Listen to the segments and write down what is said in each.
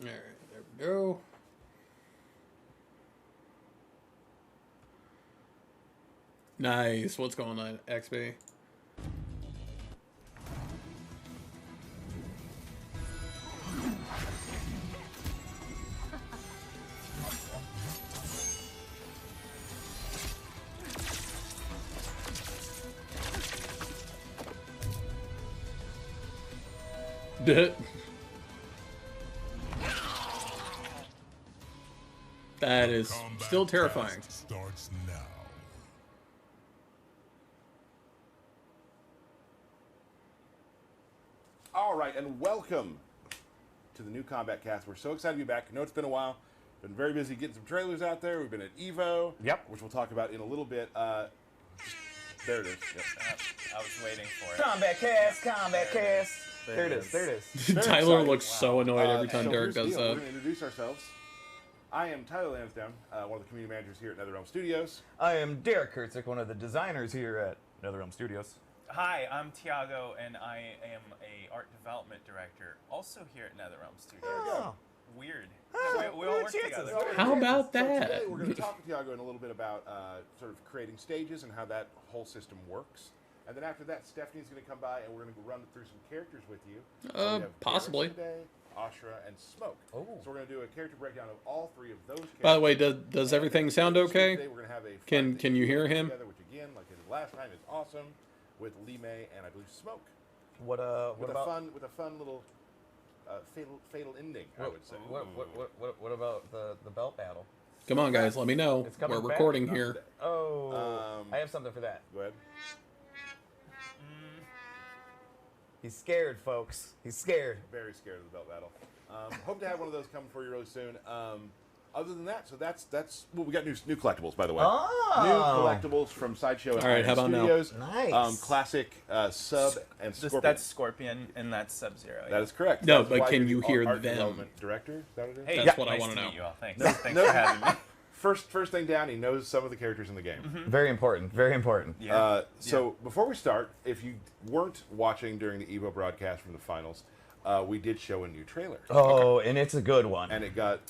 All right, there we go. Nice. What's going on, XB? That is still terrifying. Starts now. All right, and welcome to the new Kombat Kast. We're so excited to be back. I know it's been a while. Been very busy getting some trailers out there. We've been at Evo, which we'll talk about in a little bit. There it is. Yep. I was waiting for it. Kombat Kast, Kombat Kast. There it is. There it is. Tyler looks so annoyed every time so Derek here's the does deal. that. We're going to introduce ourselves. I am Tyler Lansdowne, one of the community managers here at NetherRealm Studios. I am Derek Kurtzik, one of the designers here at NetherRealm Studios. Hi, I'm Tiago, and I am a art development director, also here at NetherRealm Studios. Oh. Weird. Oh, we all work together. How about So that? today we're going to talk with Tiago in a little bit about sort of creating stages and how that whole system works. And then after that, Stephanie's going to come by and we're going to run through some characters with you. We have Possibly. Geras today, Ashrah, and Smoke. Oh. So we're going to do a character breakdown of all three of those characters. By the way, does everything sound okay? Today we're going to have a Can you hear him? together, which again, like I did last time, is awesome with Lee May and I believe Smoke. What With about a fun little fatal ending, I would say. what about the belt battle? Come on, guys, let me know. It's coming We're back. recording Not here. today. Oh, I have something for that. Go ahead. He's scared, folks. He's scared. Very scared of the belt battle. Hope to have one of those coming for you really soon. Other than that, so that's well, we got new collectibles, by the way. Oh. New collectibles from Sideshow and All right, Iron how about now? Studios. Nice. Classic Sub and Scorpion. That's Scorpion, and that's Sub-Zero. That is correct. No, That's but why can you're you the hear art them? development director? Is that what it is? Hey, That's what I nice wanna to know. meet you all. Thanks. Thanks for having me. First thing down, he knows some of the characters in the game. Very important. Very important. Yeah. So before we start, if you weren't watching during the Evo broadcast from the finals, we did show a new trailer. Oh, and it's a good one. And it got.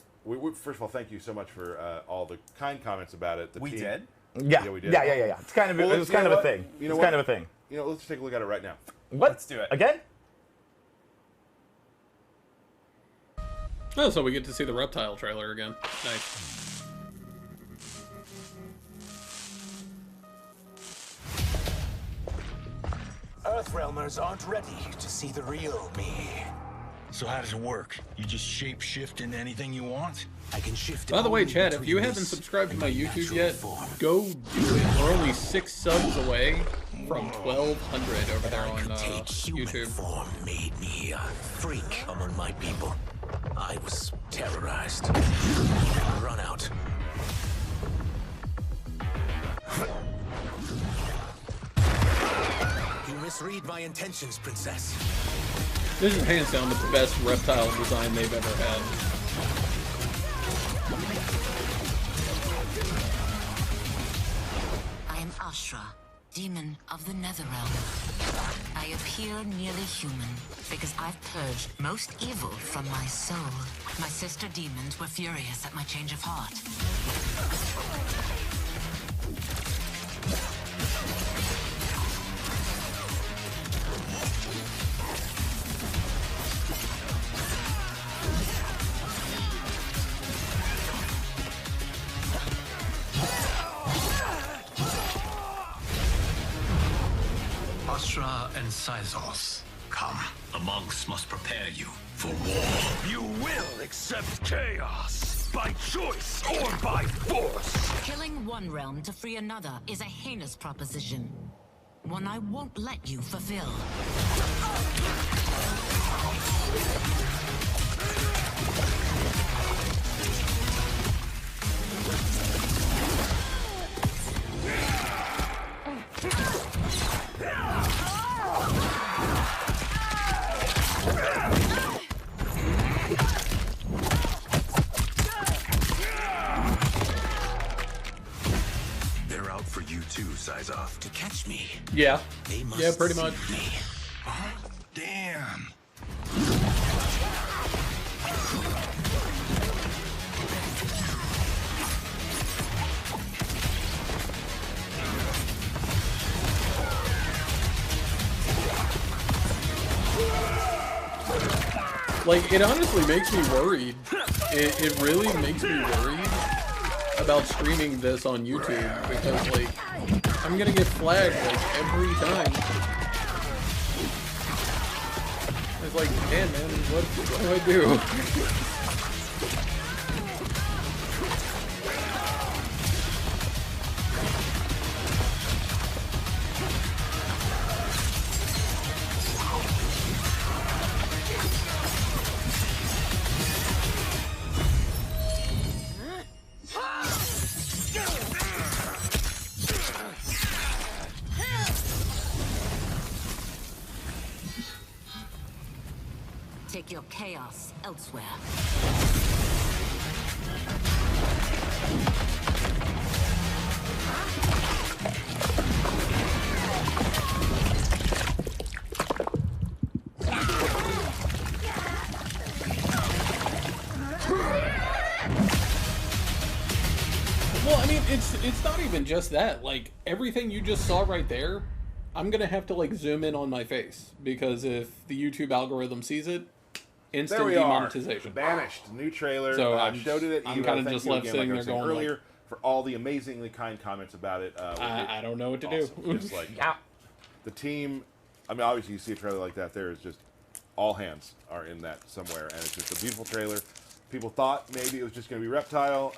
First of all, thank you so much for all the kind comments about it. The We team- did? Yeah, we did. Yeah. It's kind of Well, it was you know kind of a what? thing. You know It's what? kind of a thing. You know, let's take a look at it right now. What? Let's do it. Again? Oh, so we get to see the reptile trailer again. Nice. Earthrealmers aren't ready to see the real me. So how does it work? You just shape shift into anything you want? I can shift. By the way, only Chad, if between you haven't this subscribed to and my my YouTube natural yet, form. go do it. We're only 6 subs away from 1,200 over there I on could take human YouTube. form made me a freak among my people. I was terrorized. Run out. You misread my intentions, princess. This is hands down the best reptile design they've ever had. I am Ashrah, demon of the Netherrealm. I appear nearly human because I've purged most evil from my soul. My sister demons were furious at my change of heart. Ashrah and Syzos, come. The monks must prepare you for war. You will accept chaos, by choice or by force. Killing one realm to free another is a heinous proposition. One I won't let you fulfill. They're out for you too, Syzov. To catch me. Yeah. They must Yeah, pretty much. see me. Damn. Like, it honestly makes me worried. It really makes me worried about streaming this on YouTube because, like, I'm gonna get flagged, like, every time. It's like, man, what do I do? Take your chaos elsewhere. Well, I mean, it's not even just that. Like, everything you just saw right there, I'm gonna have to, like, zoom in on my face, because if the YouTube algorithm sees it, instant there we demonetization. Are. Banished, new trailer. So I showed it at I'm Evo. kind of Thank just you left again, sitting like I there was saying going, earlier, like, for all the amazingly kind comments about it. I don't know what to awesome. do. Just like the team. I mean, obviously, you see a trailer like that. There is just all hands are in that somewhere, and it's just a beautiful trailer. People thought maybe it was just going to be Reptile.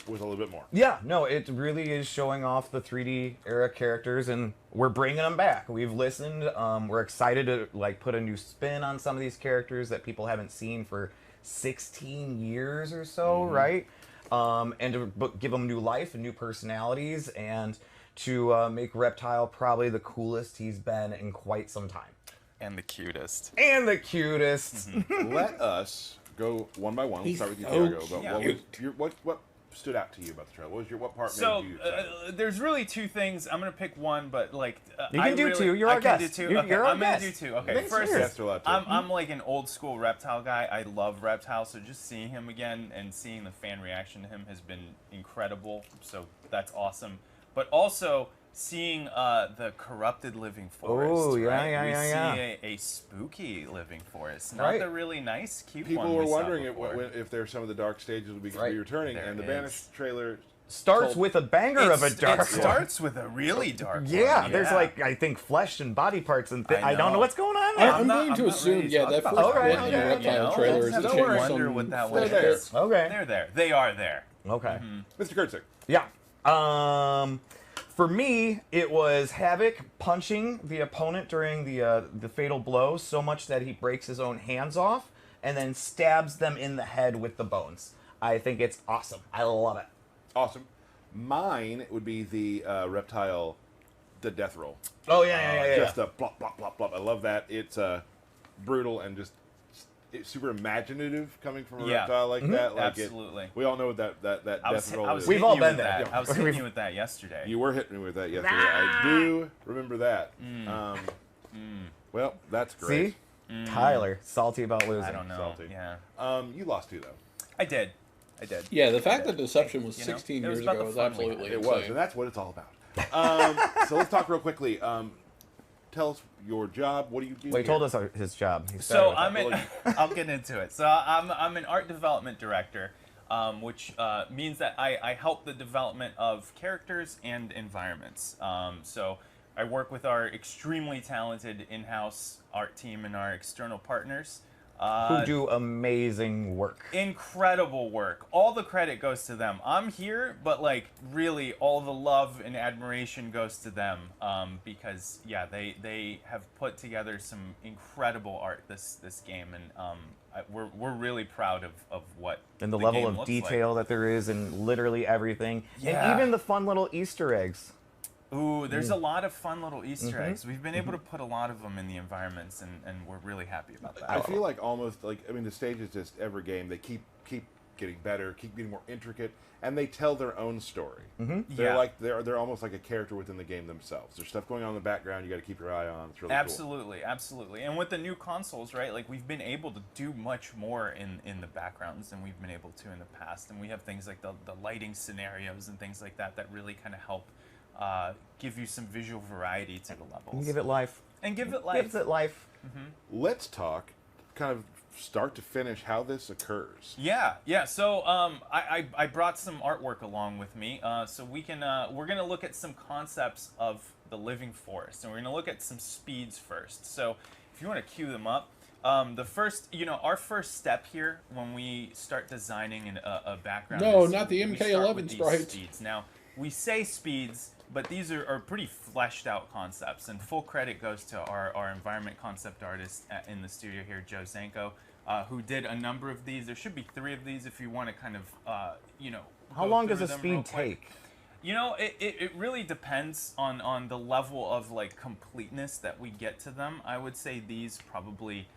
With a little bit more. Yeah, no, it really is showing off the 3D era characters, and we're bringing them back. We've listened. We're excited to like put a new spin on some of these characters that people haven't seen for 16 years or so, right? And to give them new life and new personalities, and to make Reptile probably the coolest he's been in quite some time. And the cutest. And the cutest. Let us go one by one. We'll He's start with you, so Thiago. But cute. what was what stood out to you about the trailer? What part So made you excited? there's really two things. I'm gonna pick one, but like You can do two. You're I our can guest. do two. You're Okay, our I'm gonna guest. do two. Okay, Thanks, first, cheers. Yes, they're allowed to. I'm like an old school Reptile guy. I love Reptile, so just seeing him again and seeing the fan reaction to him has been incredible. So that's awesome. But also seeing the corrupted living forest. Oh, yeah, right? yeah, we yeah, see a spooky living forest, not Right. the really nice, cute People one were we saw wondering before. if there's some of the dark stages would be Right. returning, There and the it Banished is. trailer Starts told- with a banger of a dark It starts with a really dark Yeah, one. there's like, I think, flesh and body parts and I don't know know. what's going on there. I'm going I'm to not assume, ready to yeah, talk that about first it. Okay, one in okay, the Reptile okay. trailer is Don't a worry. change Wonder some what that They're one there. is. Okay. They're there. They are there. Okay. Mr. Kurtzik. Yeah. For me, it was Havoc punching the opponent during the fatal blow so much that he breaks his own hands off and then stabs them in the head with the bones. I think it's awesome. I love it. Awesome. Mine would be the Reptile, the death roll. Oh yeah. Just a plop, plop, plop, plop. I love that. It's brutal and just it's super imaginative coming from a Yeah. reptile like that. Like Absolutely. we all know what that I was, death roll I was is. We've hitting all you been with there. that. I was hitting you with that yesterday. You were hitting me with that yesterday. I do remember that. Well, that's great. See? Tyler, salty about losing. I don't know. Salty. Yeah. You lost too, though. I did. Yeah, the fact that Deception was You know, 16 it was years about ago the is fun we absolutely It insane. was, and that's what it's all about. So let's talk real quickly. Tell us your job. What do you do? Well, he here? told us his job. He started So with I'm that. in, I'll get into it. So I'm an art development director, which means that I help the development of characters and environments. So I work with our extremely talented in-house art team and our external partners. who do amazing work. Incredible work. All the credit goes to them. I'm here, but like really all the love and admiration goes to them because yeah, they have put together some incredible art this game, and we're really proud of what And the game level of looks detail like. that there is in literally everything. Yeah. And even the fun little Easter eggs. Ooh, there's a lot of fun little Easter eggs. We've been able to put a lot of them in the environments, and we're really happy about that. I feel like almost like the stage is just every game they keep getting better, keep getting more intricate, and they tell their own story. They're Yeah. like they're almost like a character within the game themselves. There's stuff going on in the background you got to keep your eye on. It's really Absolutely, absolutely. And with the new consoles, right, like we've been able to do much more in the backgrounds than we've been able to in the past. And we have things like the lighting scenarios and things like that that really kind of help give you some visual variety to the levels. And give it life. And give it life. Gives it life. cool. Let's talk kind of start to finish how this occurs. Yeah, yeah. So I brought some artwork along with me, so we can we're gonna look at some concepts of the living forest, and we're gonna look at some speeds first. So if you want to cue them up, the first, our first step here when we start designing a background. No, is not the we start MK11 with these sprites. Speeds. Now we say speeds, but these are pretty fleshed out concepts, and full credit goes to our environment concept artist in the studio here, Joe Zanko. Who did a number of these. There should be 3 of these if you want to kind of, How long does a speed take? It really depends on the level of like completeness that we get to them. I would say these probably,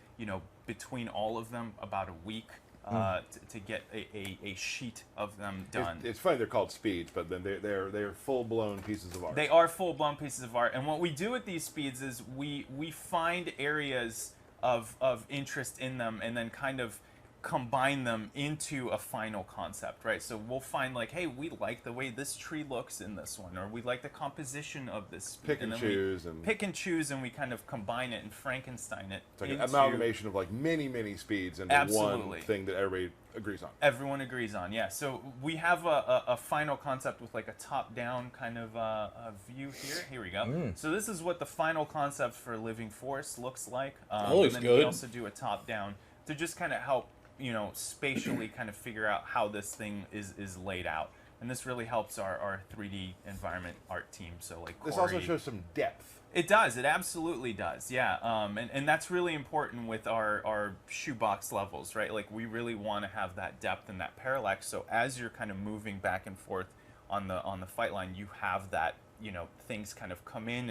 between all of them, about a week to get a sheet of them done. It's funny they're called speeds, but then they're full-blown pieces of art. They are full-blown pieces of art. And what we do with these speeds is we find areas of interest in them and then kind of combine them into a final concept, right? So we'll find like, hey, we like the way this tree looks in this one, or we like the composition of this speed. Pick and choose. Pick and choose, and we kind of combine it and Frankenstein it. It's like an amalgamation of like many speeds into one thing that everybody agrees on. Everyone agrees on, yeah. So we have a final concept with like a top-down kind of a view here. Here we go. So this is what the final concept for Living Forest looks like. Looks and then good. we also do a top-down to just kind of help, spatially kind of figure out how this thing is laid out. And this really helps our 3D environment art team. So like This Corey, also shows some depth. It does. It absolutely does. Yeah. And that's really important with our shoebox levels, right? Like we really want to have that depth and that parallax. So as you're kind of moving back and forth on the fight line, you have that, things kind of come in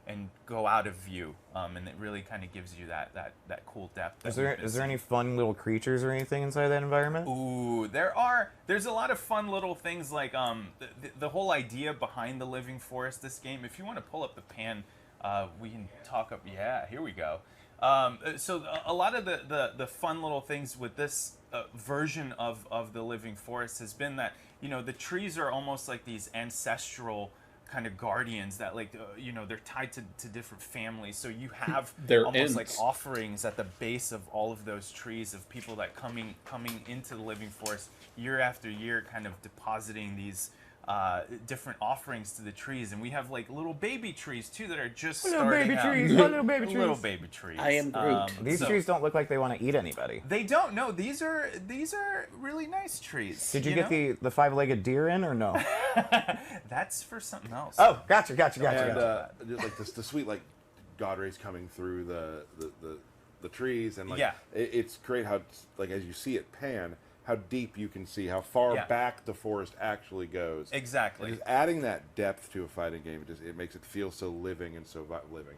and go out of view, and it really kind of gives you that cool depth. Is there any fun little creatures or anything inside that environment? Ooh, there's a lot of fun little things like the whole idea behind the Living Forest. This game, if you want to pull up the pan, we can talk up. Yeah, here we go. So a lot of the fun little things with this version of the Living Forest has been that the trees are almost like these ancestral kind of guardians that they're tied to different families, so you have almost like offerings at the base of all of those trees of people that coming into the Living Forest year after year, kind of depositing these different offerings to the trees. And we have like little baby trees too that are just little starting baby out. trees, little baby trees. Little baby trees. I am Groot. These trees don't look like they want to eat anybody. They don't. No, these are really nice trees. Did you get the 5-legged deer in or no? That's for something else. Oh, gotcha. And just like the sweet like God rays coming through the trees, and like it's great how like as you see it pan, how deep you can see, how far back the forest actually goes. Exactly. And just adding that depth to a fighting game, it makes it feel so living and so living.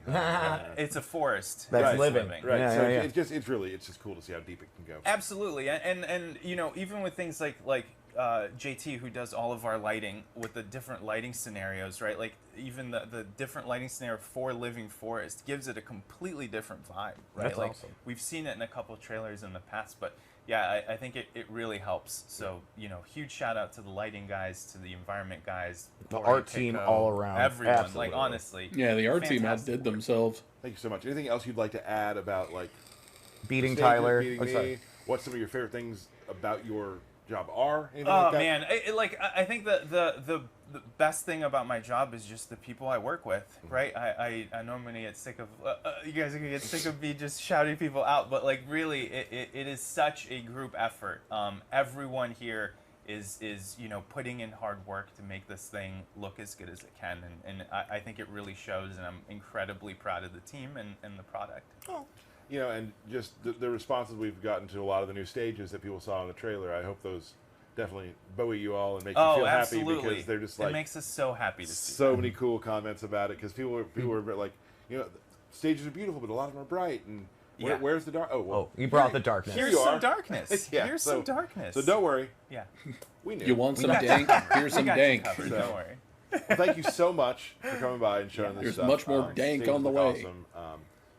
It's a forest. That's living. Right. Yeah, So yeah. it's just cool to see how deep it can go. Absolutely. And even with things like JT, who does all of our lighting with the different lighting scenarios, right? Like even the different lighting scenario for Living Forest gives it a completely different vibe, right? That's like awesome. We've seen it in a couple of trailers in the past, but yeah, I think it really helps. So, huge shout out to the lighting guys, to the environment guys, The Corey, art team Pico, all around. everyone. Absolutely. Like honestly, Yeah, the art team fantastic outdid work. themselves. Thank you so much. Anything else you'd like to add about like Beating stages, Tyler. beating Oh, me? sorry. What some of your favorite things about your job are? Anything Oh like that? man, I think the best thing about my job is just the people I work with, right? I normally get sick of you guys are gonna get sick of me just shouting people out, but like really, it is such a group effort. Everyone here is putting in hard work to make this thing look as good as it can, and I think it really shows, and I'm incredibly proud of the team and the product. Oh. And just the responses we've gotten to a lot of the new stages that people saw in the trailer, I hope those definitely buoy you all and make you feel absolutely. happy, because they're just like, it makes us so happy to see. so many cool comments about it, because people were a bit like, stages are beautiful, but a lot of them are bright, and where's the dark? Oh, well, You brought the darkness. Here's you some are. darkness. Yeah, Here's so- some darkness. So don't worry, Yeah. we knew. You want some got dank? Here's some We got you dank. covered, So- don't worry. Well, thank you so much for coming by and showing this There's stuff. much more dank stages on the look way. Awesome.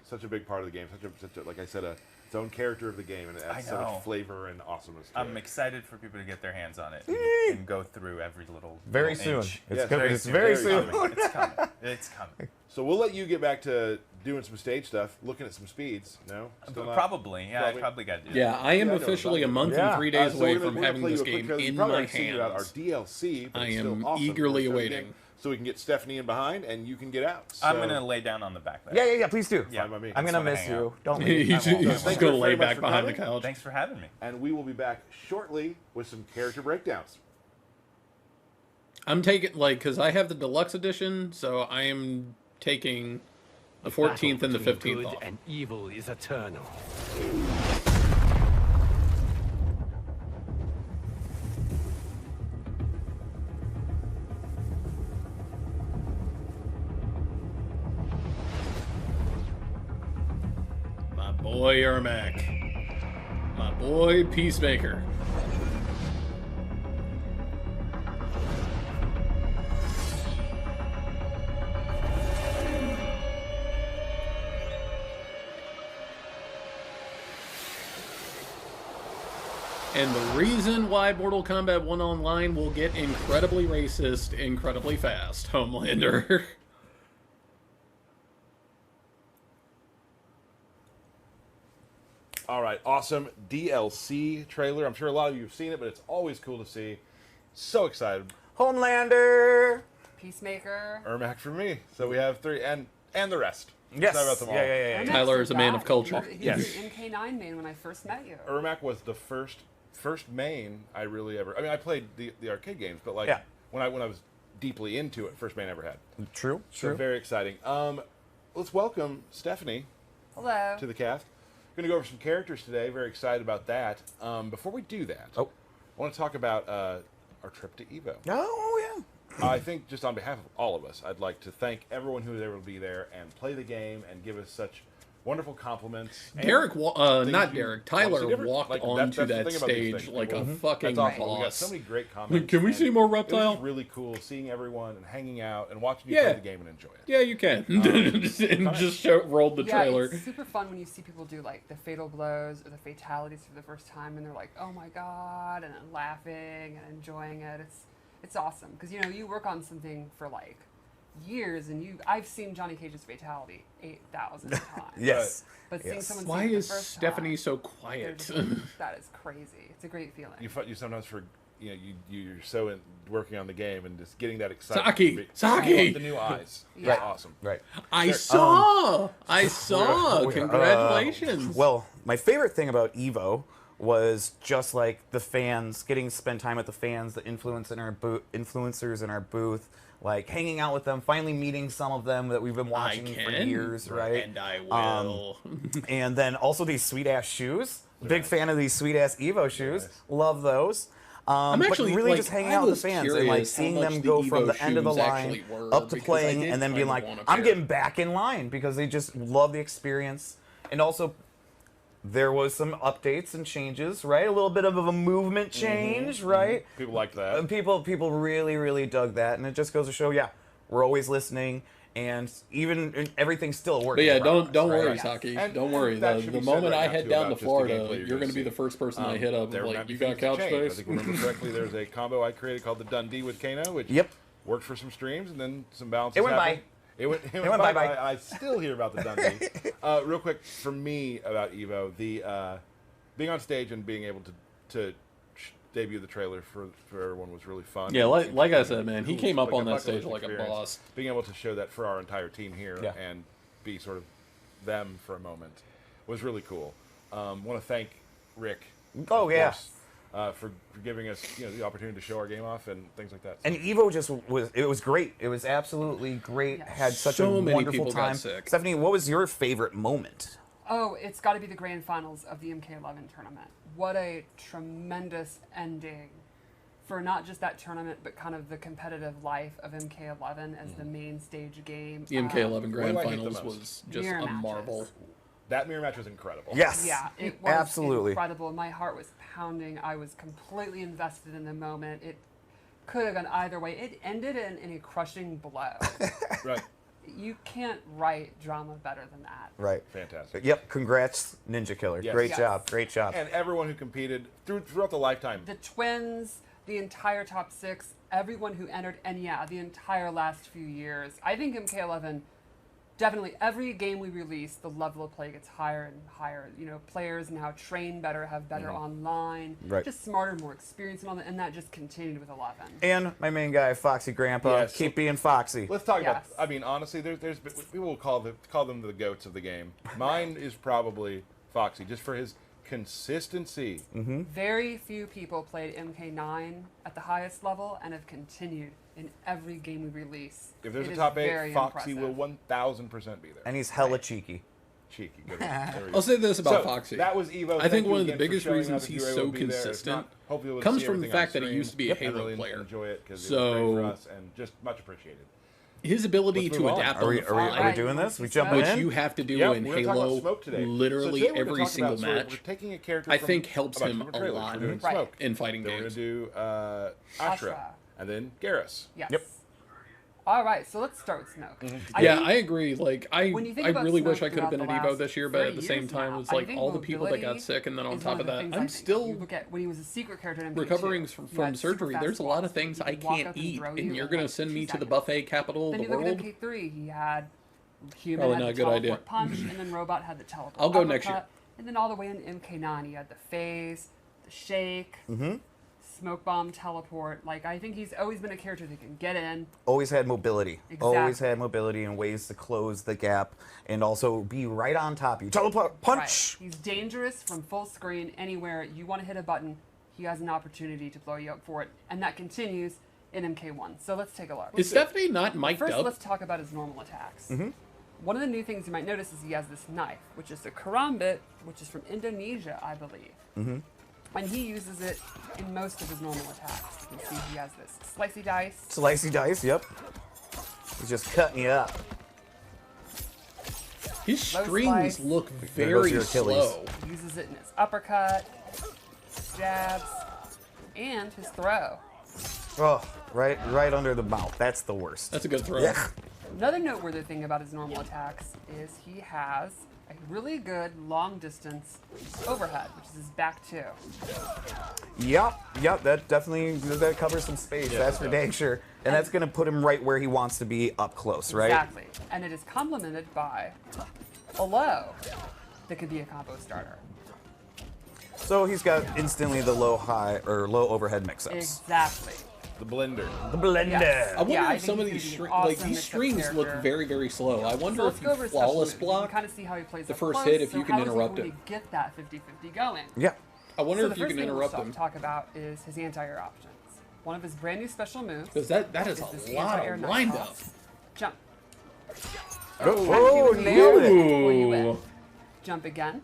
Such a big part of the game. Such a like I said, its own character of the game, and it adds I so know. much flavor and awesomeness to I'm it. excited for people to get their hands on it and go through every little Very little soon. inch. It's Yes, coming. very It's soon. very Very soon. soon. It's coming. It's coming. So we'll let you get back to doing some stage stuff, looking at some speeds. No, still not? Probably. Yeah, I probably got to do Yeah, that. I am Yeah, I know officially a about month it. and 3 days So away we're gonna- from we're gonna having play this you a quick game trailer. You in probably my already seen about our hands. DLC, but I it's am still awesome. eagerly We're gonna show you awaiting. again So we can get Stephanie in behind, and you can get out. I'm So- going to lay down on the back there. Yeah, please do. Yeah. Fine by me. I'm gonna wanna miss hang you. out. Don't leave. He's Thank just you going to very lay much back for behind the coming. couch. Thanks for having me. And we will be back shortly with some character breakdowns. I'm taking, like, because I have the deluxe edition, so I am taking the 14th and the 15th Good off. and evil is eternal. My boy Ermac. My boy Peacemaker. And the reason why Mortal Kombat 1 Online will get incredibly racist incredibly fast, Homelander. All right, awesome DLC trailer. I'm sure a lot of you have seen it, but it's always cool to see. So excited. Homelander. Peacemaker. Ermac for me. So we have 3, and the rest. Yes. Excited about them all. Yeah. Tyler is a man of culture. He Yes. was an MK9 main when I first met you. Ermac was the first main I really ever. I mean, I played the arcade games, but like Yeah. when I was deeply into it, first main I ever had. True. So very exciting. Let's welcome Stephanie Hello. to the cast. We're going to go over some characters today. Very excited about that. Before we do that, I want to talk about our trip to Evo. Oh yeah. I think just on behalf of all of us, I'd like to thank everyone who was able to be there and play the game and give us such wonderful compliments. And Derek, things not you Derek, want to see Tyler different. walked Like, onto that's the that thing about these stage things. like a People- fucking That's awesome. We got boss. so many great comments. Can we and see more It was Reptile? just really cool seeing everyone and hanging out and watching you Yeah. play the game and enjoy it. Yeah, you can. And just rolled the Yeah, trailer. it's super fun when you see people do like the fatal blows or the fatalities for the first time, and they're like, "Oh my god!" and then laughing and enjoying it. It's awesome because you work on something for like years, and I've seen Johnny Cage's fatality 8,000 times. Yes. But seeing Yes. someone Why see it is the first Stephanie time, so they're quiet? just- that is crazy. It's a great feeling. You sometimes you're so in working on the game and just getting that excitement. Saki! Saki! You want the new eyes. Yeah. That's awesome. Right. I saw! We're- Congratulations! Well, my favorite thing about Evo was just like the fans, getting to spend time with the fans, the influencers in our booth, like hanging out with them, finally meeting some of them that we've been watching for years, right? And I will. And then also these sweet ass shoes. Big fan of these sweet ass Evo shoes. nice. Love those. I'm actually but really like, just hanging I out with was the fans and curious like how seeing much them the go from Evo the end of the shoes line actually were, up to because I playing did and then kind being of like, want a I'm pair. getting back in line because they just love the experience. And also, there was some updates and changes, right? A little bit of a movement change, right? People like that. People really dug that, and it just goes to show, yeah, we're always listening, and even everything's still a work. But yeah, in don't progress, worry, right? Saki. And Don't worry. that The should be said moment right I now, head too, down about to just the Florida, gameplay you're you're going to be gonna the first person I hit up. There might Like, be you got things to couch change. I space? think if I remember correctly, there's a combo I created called the Dundee with Kano, which Yep. worked for some streams, and then some balances It went happened. It went went bye-bye. I still hear about the Dundee. Real quick, for me about Evo, the being on stage and being able to debut the trailer for everyone was really fun. Yeah, And like I interesting said, man, and he cool. came up Like on a that bucket stage list like a experience. boss. Being able to show that for our entire team here Yeah. and be sort of them for a moment was really cool. Want to thank Rick. Oh, of yeah. course, for giving us the opportunity to show our game off and things like that. And Evo just was great. It was absolutely great. Yeah. Had such So a many wonderful people got time. sick. Stephanie, what was your favorite moment? Oh, it's got to be the grand finals of the MK11 tournament. What a tremendous ending for not just that tournament, but kind of the competitive life of MK11 as the main stage game. The MK11 Grand What do I hate the Finals most? was just Mirror a matches. marvel. That mirror match was incredible. Yes. Yeah, it was absolutely. incredible. My heart was pounding. I was completely invested in the moment. It could have gone either way. It ended in a crushing blow. Right. You can't write drama better than that. Right. Fantastic. Yep. Congrats, Ninja Killer. Yes. Great Yes. job. Great job. And everyone who competed throughout the lifetime. The twins, the entire top six, everyone who entered, and yeah, the entire last few years. I think MK11 definitely every game we release, the level of play gets higher and higher. You know, players now train better, have better online, Right. just smarter, more experience, and all that. And that just continued with 11. And my main guy, Foxy Grandpa, Yes. keep being Foxy. Let's talk about. Yes. I mean, honestly, there's we will call them the goats of the game. Mine is probably Foxy, just for his consistency. Very few people played MK9 at the highest level and have continued in every game we release. If there's It a is top 8, very Foxy impressive. will 1000% be there. And he's hella cheeky. Cheeky. Good one. There we go. I'll say this about So, Foxy. that was Evo. I Thank think you one of the again for biggest showing reasons up. If he's you were so able to be there. If consistent not, hopefully we'll comes see from the everything on fact that he stream. used to be a Yep, Halo I really player. enjoy it because So- it was great for us and just much appreciated. His ability Let's to move on. adapt Are on we, the are we, fly, are we doing this? We jumping which in? you have to do Yeah, in we're gonna talk about Halo Smoke today. literally So today we're every gonna talk single about sort of- match, We're taking a character I from think a helps bunch him of a trailers. lot We're doing Right. Smoke. in fighting Then we're games. gonna do Ashrah, Ashrah. and then Geras. Yes. Yep. All right, so let's start with Smoke. Yeah, think I agree. Like, I when you think I about really Smoke wish I could have been at throughout the Evo last this year, but at 30 the same years time, now, it's I like think all the people that got mobility sick, and then on is top one of the that, things I I'm think. still You look at when he was a secret character in MK2, recovering you from had super surgery. fast There's a lot of walks, things he I could walk can't up and eat, throw and you you're in, gonna like, send 2 me to the seconds. buffet capital of Then the you look world. at MK3, he had human Probably had not a the good teleport idea. punch, and then robot had the teleport. I'll go uppercut, next year. And then all the way in MK9, he had the phase, the shake, smoke bomb, teleport. Like I think he's always been a character that can get in. Always had mobility. Always Exactly. had mobility and ways to close the gap and also be right on top of you. Teleport, punch! Right. He's dangerous from full screen anywhere you want to hit a button. He has an opportunity to blow you up for it, and that continues in MK1. So let's take a look. Is Stephanie not mic'd First, up? let's talk about his normal attacks. One of the new things you might notice is he has this knife, which is the karambit, which is from Indonesia, I believe. And he uses it in most of his normal attacks. You can see he has this slicey dice. Slicey dice, yep. He's just cutting you up. His Low strings slice. look There goes very your Achilles. slow. He uses it in his uppercut, jabs, and his throw. Oh, right under the mouth. That's the worst. That's a good throw. Yeah. Another noteworthy thing about his normal attacks is he has a really good long distance overhead, which is his back two. Yep, that definitely that covers some space. That's for dang sure. And that's gonna put him right where he wants to be up close, right? Exactly. And it is complemented by a low that could be a combo starter. So he's got instantly the low overhead mix-ups. Exactly. The blender. The blender. Yes. I wonder Yeah, I if think some of he's these gonna be an awesome like these mix-up strings look character. very, very slow. I wonder So if let's you go over his flawless special moves. You block. can kind of see how he plays the up first close. hit if So you can how does he interrupt really him. get that 50-50 going? Yeah. I wonder So if the you first can thing interrupt we'll him. talk about is his anti-air options. One of his brand new special moves Because that is is this a lot anti-air of knife windup. toss. Jump. Oh, He would nailed it. pull you in. Ooh. Jump again.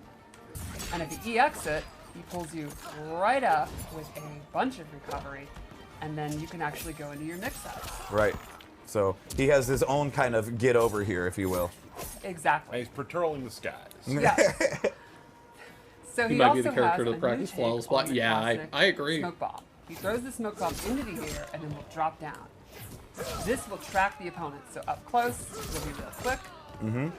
And if you EX it, he pulls you right up with a bunch of recovery, and then you can actually go into your mix-ups. Right. So he has his own kind of get over here, if you will. And Exactly. he's patrolling the skies. Yeah. So He he might also be the character has to a new practice take flawless on block. the Yeah, classic I agree. Smoke bomb. He throws the smoke bomb into the air and then will drop down. This will track the opponent. So up close, he'll be real quick,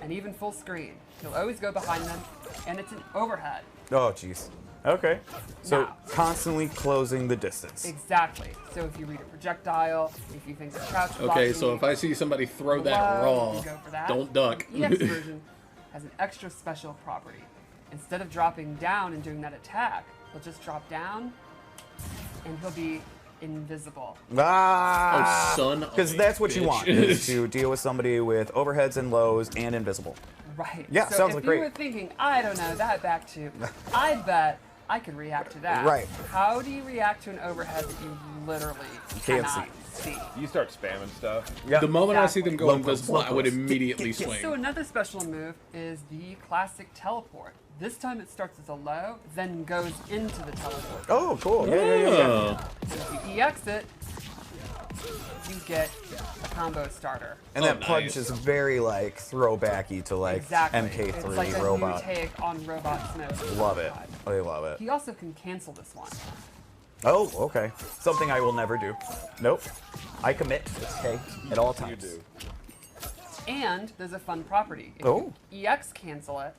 and even full screen. He'll always go behind them, and it's an overhead. Oh, jeez. Okay. So Now. constantly closing the distance. Exactly. So if you read a projectile, if you think the crouch Okay, blocking so if I see somebody throw that below, raw, you go for that. don't duck. The EX version has an extra special property. Instead of dropping down and doing that attack, he'll just drop down, and he'll be invisible. Ah! Oh, son of Because a that's what you bitch. want, is to deal with somebody with overheads and lows and invisible. Right. Yeah, so sounds if like you great. were thinking, I don't know, that back two, I bet I could react to that. Right. How do you react to an overhead that you literally Can't cannot see? You start spamming stuff. Yeah. The moment I see them go Low invisible, close, I would low close. immediately So swing. another special move is the classic teleport. This time it starts as a low, then goes into the teleport. Oh, cool. Yeah. Oh. So if you EX it, you get a combo starter. And that Oh, punch nice. is very like throwbacky to like Exactly. MK3 it's like a robot. new take on robot smoke. Love it. I love it. He also can cancel this one. Oh, okay. Something I will never do. Nope. I commit. Okay. At all You times. do. And there's a fun property. If Oh. you EX cancel it,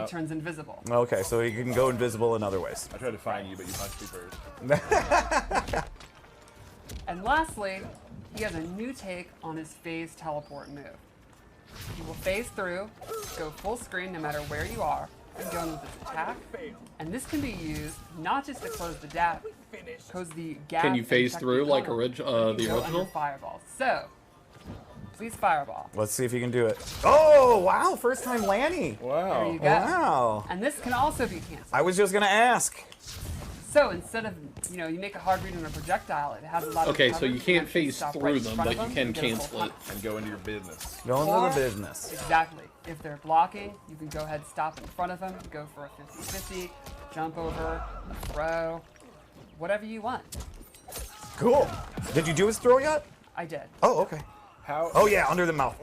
he turns invisible. Okay, so you can go invisible in other ways. I tried to find you, but you punched me first. And lastly, he has a new take on his phase teleport move. He will phase through, go full screen no matter where you are, and go in with his attack. And this can be used not just to close the gap, close the gap. Can you phase through like the Under original? fireball. So, please fireball. Let's see if you can do it. Oh, wow. First time Lanny. There you go. Wow. And this can also be canceled. I was just going to ask. So instead of, you make a hard read on a projectile, it has a lot of Okay, so coverage. you can't actually phase stop through right in them, front but of you them can get a full cancel it. punch. And go into your business. Going Or- to the business. Exactly. If they're blocking, you can go ahead, stop in front of them, go for a 50-50, jump over, a throw, whatever you want. Cool. Did you do his throw yet? I did. Oh, okay. How? Oh, yeah, under the mouth.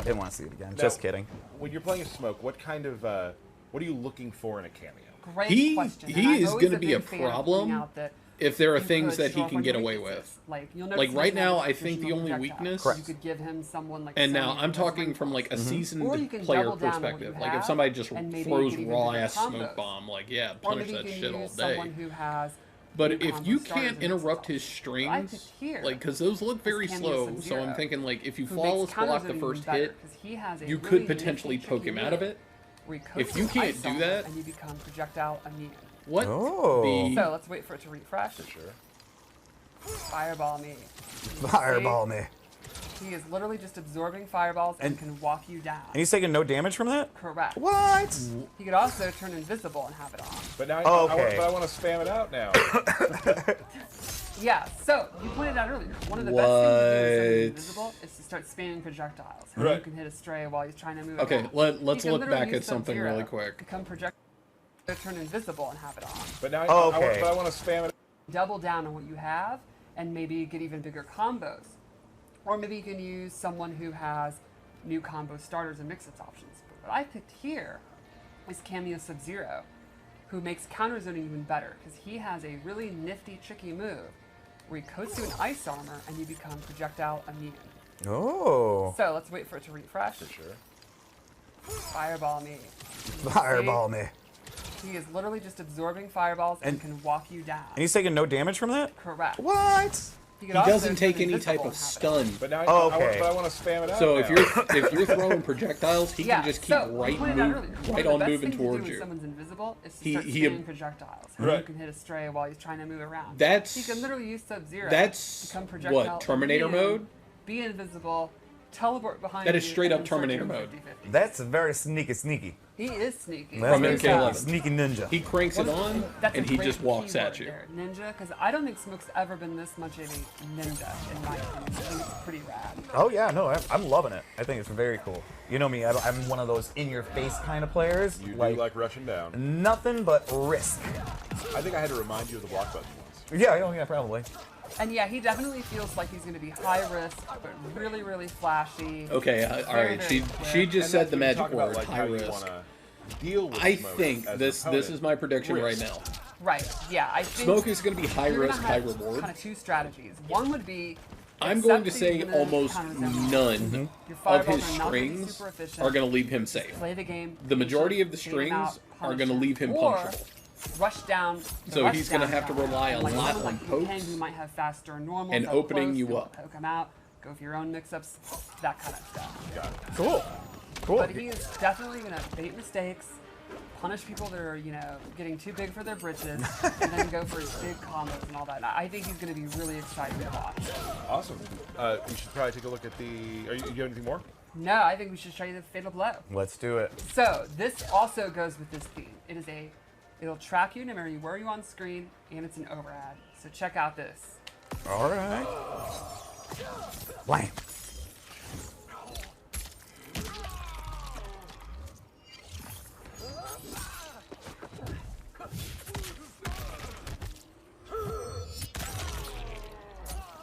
Didn't want to see it again. Just kidding. When you're playing a Smoke, what kind of what are you looking for in a cameo? Great question. He and I'm is always gonna be a big fan of problem pointing out that if there are you things could that he show off can on get your away weaknesses. with. Like, you'll Like, notice right he doesn't now, have I think the traditional only projectiles. weakness- You could give him someone like And now Sony I'm who does talking from like a Or you seasoned can player double down on what you perspective. Like if have, somebody just and maybe throws get even raw bigger ass combos. smoke bomb, like yeah, Or punish maybe you that can shit all use day. someone who has But new if combo you starters can't and interrupt stuff. his I strings, could hear like because those look very Cameo slow, so Sub-Zero, I'm thinking like if you who flawless makes counters block the even first better, hit, 'cause he has a you really could potentially nifty, poke tricky him out of move it. where he If coats you with can't ice do armor that- and you become projectile immune. What Oh. the? So let's wait for it to refresh. Sure. Fireball me. Fireball me. He is literally just absorbing fireballs and can walk you down. And he's taking no damage from that? Correct. What? He could also turn invisible and have it on. But now Okay. I want to spam it out now. Yeah, so you pointed out earlier, one of the best things to do with someone invisible is to start spamming projectiles. Right. You can hit a stray while he's trying to move Okay, around. let's You can look literally back use at something Sub-Zero, really quick. Become projectile, turn invisible and have it on. But now Okay. I want to spam it. Double down on what you have and maybe get even bigger combos. Or maybe you can use someone who has new combo starters and mix-ups options. But what I picked here is Cameo Sub-Zero, who makes counter zoning even better because he has a really nifty, tricky move where he coats you in ice armor and you become projectile immune. Oh. So let's wait for it to refresh. Sure. Fireball me. Fireball me. He is literally just absorbing fireballs and can walk you down. And he's taking no damage from that? Correct. What? Could He also doesn't take turn any type invisible of and have it on. stun. But now Okay. I want to spam it out. So now. if you're throwing projectiles, he Yeah, can just keep so right you pointed out earlier, one right of the on best moving things to do towards when you. someone's invisible is to He- start he- spamming projectiles. Right. You can hit a stray while he's trying to move around. That's- he can literally use Sub-Zero. that's become projectile what, Terminator immune, mode? Be invisible, teleport behind That you. is straight and up start Terminator doing mode. 50-50. That's very sneaky. He is sneaky. That's From very MK11. Sneaky ninja. He cranks it on That's a and he great just walks keyword at you. there, ninja, because I don't think Smoke's ever been this much of a ninja, in my opinion. I think it's pretty rad. Oh yeah, no, I'm loving it. I think it's very cool. You know me, I'm one of those in-your-face kind of players. You do like rushing down. Nothing but risk. I think I had to remind you of the block button once. Yeah, probably. And yeah, he definitely feels like he's going to be high risk, but really, really flashy. Okay, all Very, right. very She quick. just And said then the you magic talk about, word, like, high how you risk. wanna deal with I Smoke think as this an is opponent. my prediction Risk. right now. Right, yeah, I think Smoke is going to be high you're risk, gonna high have reward. kind of two strategies. One would be I'm going to accept that say you're gonna almost counter zone. none Your of fireballs his are not gonna be strings super efficient. are going to leave him safe. Play the game. The majority of the finish him, bait him out, strings are punish going to him. leave him Or punchable. rush down. the So rush he's gonna down have to guy. rely a Like lot someone on like Liu Kang pokes who might have faster normals and up opening close, you you'll up. Poke him out. Go for your own mix-ups. That kind of stuff. Got it. Cool. Cool. But he is definitely going to bait mistakes, punish people that are, getting too big for their britches, and then go for his big combos and all that. I think he's going to be really exciting to watch. Awesome. We should probably take a look at the. You have anything more? No, I think we should show you the Fatal Blow. Let's do it. So this also goes with this theme. It'll track you no matter where you're on screen, and it's an overhead. So check out this. All right. Blam.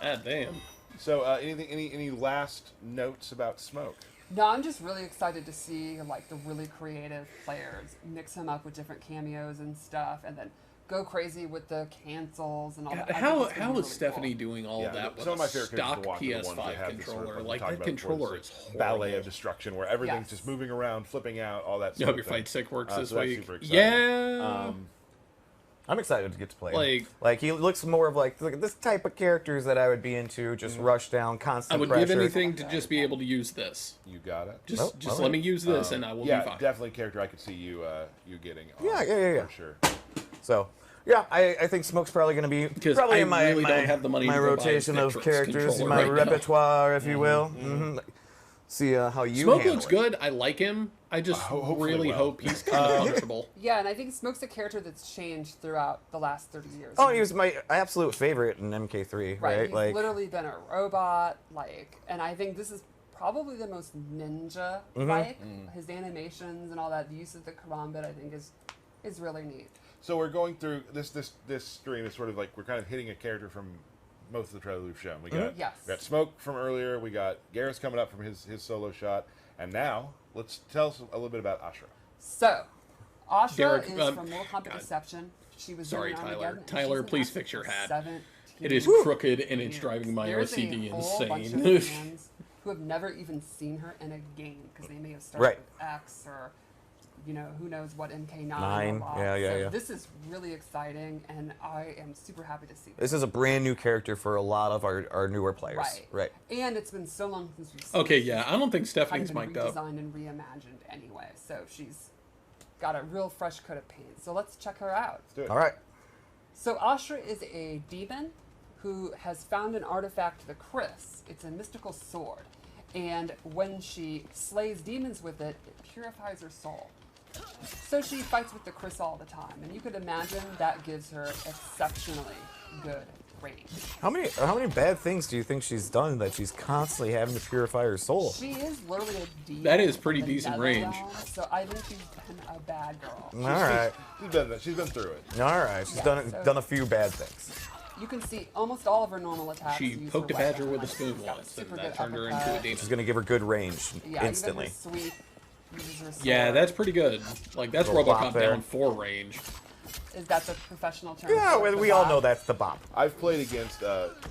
Ah, damn. So, any last notes about Smoke? No, I'm just really excited to see like the really creative players mix him up with different cameos and stuff, and then go crazy with the cancels and all that. I think How it's gonna be is really Stephanie cool. doing all that with some of my a favorite stock characters to watch are the ones that PS5 have this sort of, controller? we Like talked that about before, controller this, is like, ballet horrible. of destruction where everything's Yes. just moving around, flipping out, all that You sort hope of your thing. fight stick works this so that's week. super exciting. Yeah. I'm excited to get to play him. Like he looks more of like this type of characters that I would be into. Just rush down, constant I would pressure. give anything to just be able to use this. You got it. Just let me use this, and I will be fine. Definitely a character I could see you getting. Yeah. For sure. So. Yeah, I think Smoke's probably going to be probably in my don't have the money my to go buy a rotation of Vectrex characters, controller my right now. repertoire, if you will. See how you Smoke handle looks it. good. I like him. I just really hope he's kind of punchable. Yeah, and I think Smoke's a character that's changed throughout the last 30 years. Oh, he was my absolute favorite in MK3, right? He's literally been a robot, and I think this is probably the most ninja-like. His animations and all that, the use of the karambit, I think is really neat. So we're going through this stream is sort of like we're kind of hitting a character from most of the trailers we've shown. We got we got Smoke from earlier. We got Geras coming up from his solo shot, and now let's tell us a little bit about Ashrah. So, Ashrah Derek, is from Mortal Kombat Deception. She was Sorry, in Tyler. Armageddon, and Tyler, she's been please active fix your for hat. 17 It is years. crooked and it's driving my There's OCD a whole bunch of insane. fans who have never even seen her in a game because they may have started with X or who knows what MK9. Yeah. This is really exciting, and I am super happy to see This is a brand new character for a lot of our newer players. Right. And it's been so long since we've seen Okay, yeah, I don't think Stephanie's kind of mic'd up. redesigned and reimagined anyway, so she's got a real fresh coat of paint. So let's check her out. Let's do it. All right. So Ashrah is a demon who has found an artifact, the Chris. It's a mystical sword, and when she slays demons with it, it purifies her soul. So she fights with the Chris all the time, and you could imagine that gives her exceptionally good range. How many bad things do you think she's done that she's constantly having to purify her soul? She is literally a demon. That is pretty from the decent Nether range. realm, so I think she's been a bad girl. All right. She's been through it. All right. She's done a few bad things. You can see almost all of her normal attacks. She use poked a her badger weapon. with a spoon She's got once, super and good that turned her into a uppercut. demon. She's gonna give her good range instantly. Even her sweep uses her sword. Yeah, that's pretty good. Like, that's Little bop RoboCop there. down 4 range. Is that the professional term? Yeah, for we the all bot? know that's the bop. I've played against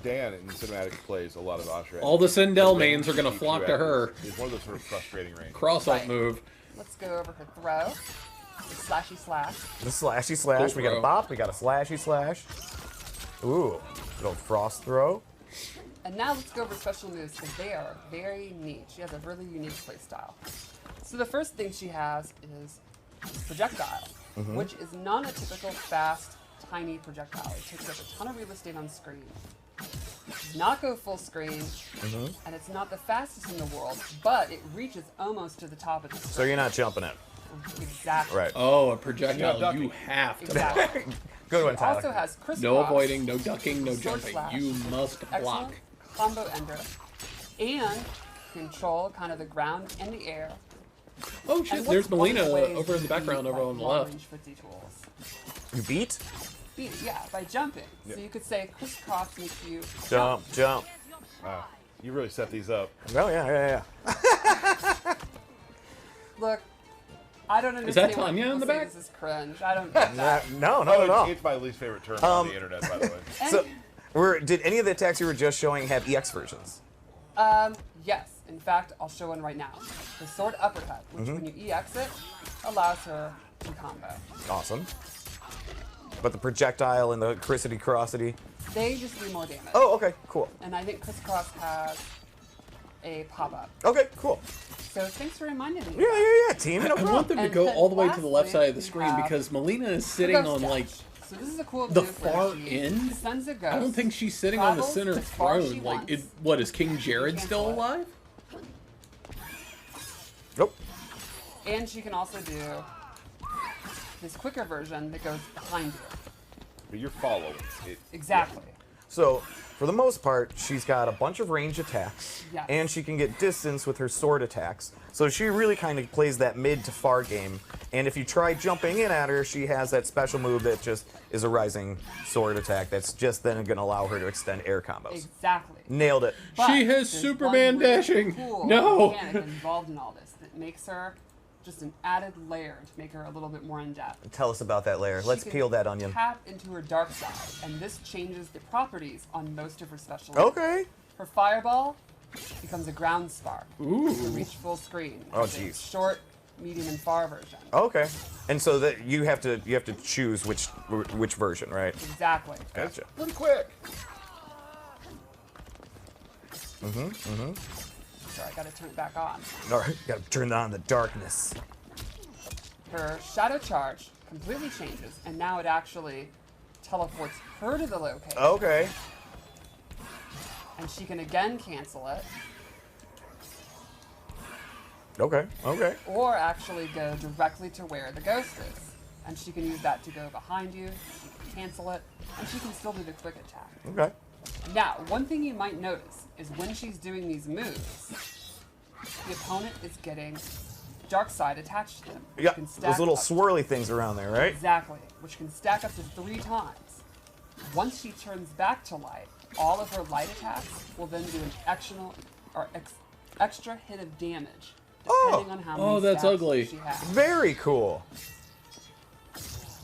Dan in cinematic plays a lot of Ashrah. All the Sindel The mains are range gonna she flock keeps to you at her. is one of those sort of frustrating ranges. Cross-up Right. move. Let's go over her throw. The slashy slash. The slashy slash. Cool We got a throw. bop. We got a slashy slash. Ooh, good old frost throw. And now let's go over special moves because they are very neat. She has a really unique playstyle. So the first thing she has is projectile, which is not a typical fast, tiny projectile. It takes up a ton of real estate on screen. It does not go full screen, and it's not the fastest in the world, but it reaches almost to the top of the screen. So you're not jumping it. Exactly. Right. Oh, a projectile. ducking. You have to Exactly. Good one, It Tyler. also has crisscross. No avoiding, no ducking, no Sword jumping. slash. You must block. Excellent combo ender, and control kind of the ground and the air. Oh And shit, what's there's one of Melina the ways over in the you background beat, over like, on the long left. range footsie tools? You beat? Beat it, yeah, by jumping. So you could say crisscross makes you Jump. You really set these up. Oh yeah. Look, I don't Is that understand why Tanya in people the say back? This is cringe. I don't get that. No, not at all. It's my least favorite term on the internet, by the way. So, did any of the attacks you were just showing have EX versions? Yes. In fact, I'll show one right now. The sword uppercut, which when you EX it, allows her to combo. Awesome. But the projectile and the crissity crossity. They just do more damage. Oh, okay, cool. And I think crisscross has a pop-up. Okay, cool. So thanks for reminding me. Yeah. Team, no I problem. want them to And go then all the way to the left lastly, side of the we screen have because Melina is sitting Ghost on dash. like So this is a cool the move where far she end. sends a ghost. I don't think she's sitting on the travels center as far as she throne. Like, wants. what is King Jared cancel still it. alive? Nope. And she can also do this quicker version that goes behind you. But you're following it. Exactly. So, for the most part, she's got a bunch of range attacks, Yes. and she can get distance with her sword attacks. So she really kind of plays that mid to far game. And if you try jumping in at her, she has that special move that just is a rising sword attack that's just then going to allow her to extend air combos. Exactly. Nailed it. But She has there's Superman one really dashing. Cool No. mechanic involved in all this that makes her just an added layer to make her a little bit more in depth. Tell us about that layer. Let's She can peel that onion. Tap into her dark side, and this changes the properties on most of her special moves. Okay. Her fireball becomes a ground spark. Ooh. To reach full screen. Oh, It's a jeez. Short, medium, and far version. Okay. And so that you have to choose which version, right? Exactly. Gotcha. Pretty quick. Sorry, I gotta turn it back on. All right, gotta turn on the darkness. Her shadow charge completely changes, and now it actually teleports her to the location. Okay. And she can again cancel it, Okay. Okay. or actually go directly to where the ghost is. And she can use that to go behind you, she can cancel it, and she can still do the quick attack. Okay. Now, one thing you might notice is when she's doing these moves, the opponent is getting dark side attached to them. which Yeah. can stack Those little up- swirly things around there, right? Exactly, which can stack up to 3 times. Once she turns back to light, all of her light attacks will then do an extra hit of damage, depending on how many Oh, that's stabs ugly. she has. Very cool.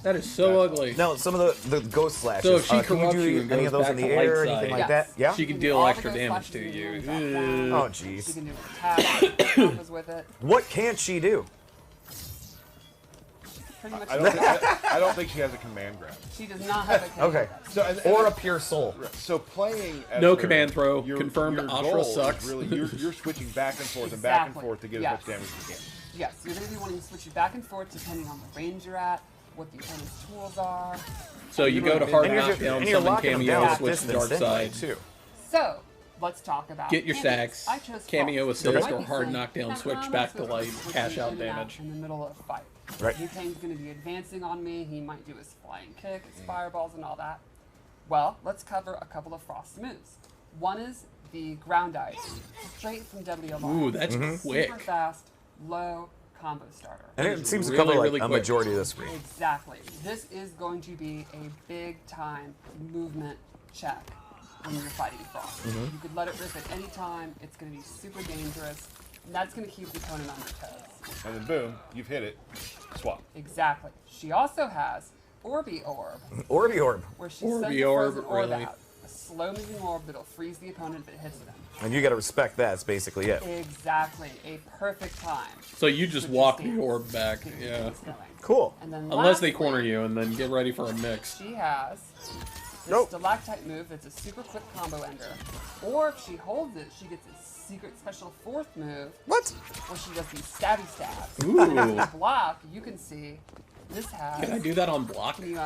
That is so ugly. Now, some of the ghost slashes. So if she can you corrupts do you and any goes of those back in the to light air or side, anything like Yes. that? Yeah. She can do deal all the extra ghost damage slashes to in the you. air and drop down. Oh, She jeez. can do attacks, combos with it. What can't she do? Pretty much. I don't think she has a command grab. She does not have a command Okay. grab. So, and Or a pure soul. So playing as No her, command throw. Confirmed your Ashrah goal is sucks. Really, you're switching back and forth and back and Exactly. forth to get Yes. as much damage as you can. Yes, you're going to be wanting to switch it back and forth depending on the range you're at, what the opponent's tools are. So you go to hard And you're knockdown, and you're summon locking them cameo, down at switch to distance dark anyway, side. too. So, let's talk about Get your cameos. stacks, I chose cameo Frost. assist, You or might be hard saying, knockdown, "Now, switch how am I back to supposed light, switch cash in out and out damage. in the middle of a fight. Right. Yukane's going to be advancing on me. He might do his flying kick, his fireballs, and all that. Well, let's cover a couple of Frost moves. One is the ground ice, straight from Deadly Alarm. Ooh, that's quick. Super fast, low combo starter. And it seems to Really, cover like really a quick. majority of the screen. Exactly. This is going to be a big time movement check when you're fighting Frost. You could let it rip at any time. It's going to be super dangerous. And that's going to keep the opponent on their toes. And then boom, you've hit it. Swap. Exactly. She also has Orby Orb, Orby Orb. where she Orby sends a Orb, frozen orb really? out. A slow-moving orb that'll freeze the opponent if it hits them. And you gotta respect that. That's basically it. Exactly. A perfect time. So you just Switch walk stance. the orb back, Get your yeah. stance going. Cool. And then Unless they lastly, corner you, and then get ready for a mix. she has this Nope. stalactite move that's a super quick combo ender. Or if she holds it, she gets a secret special 4th move What? where she does these stabby stabs. Ooh. And if you block, you can see this has. Can I do that on block? Can you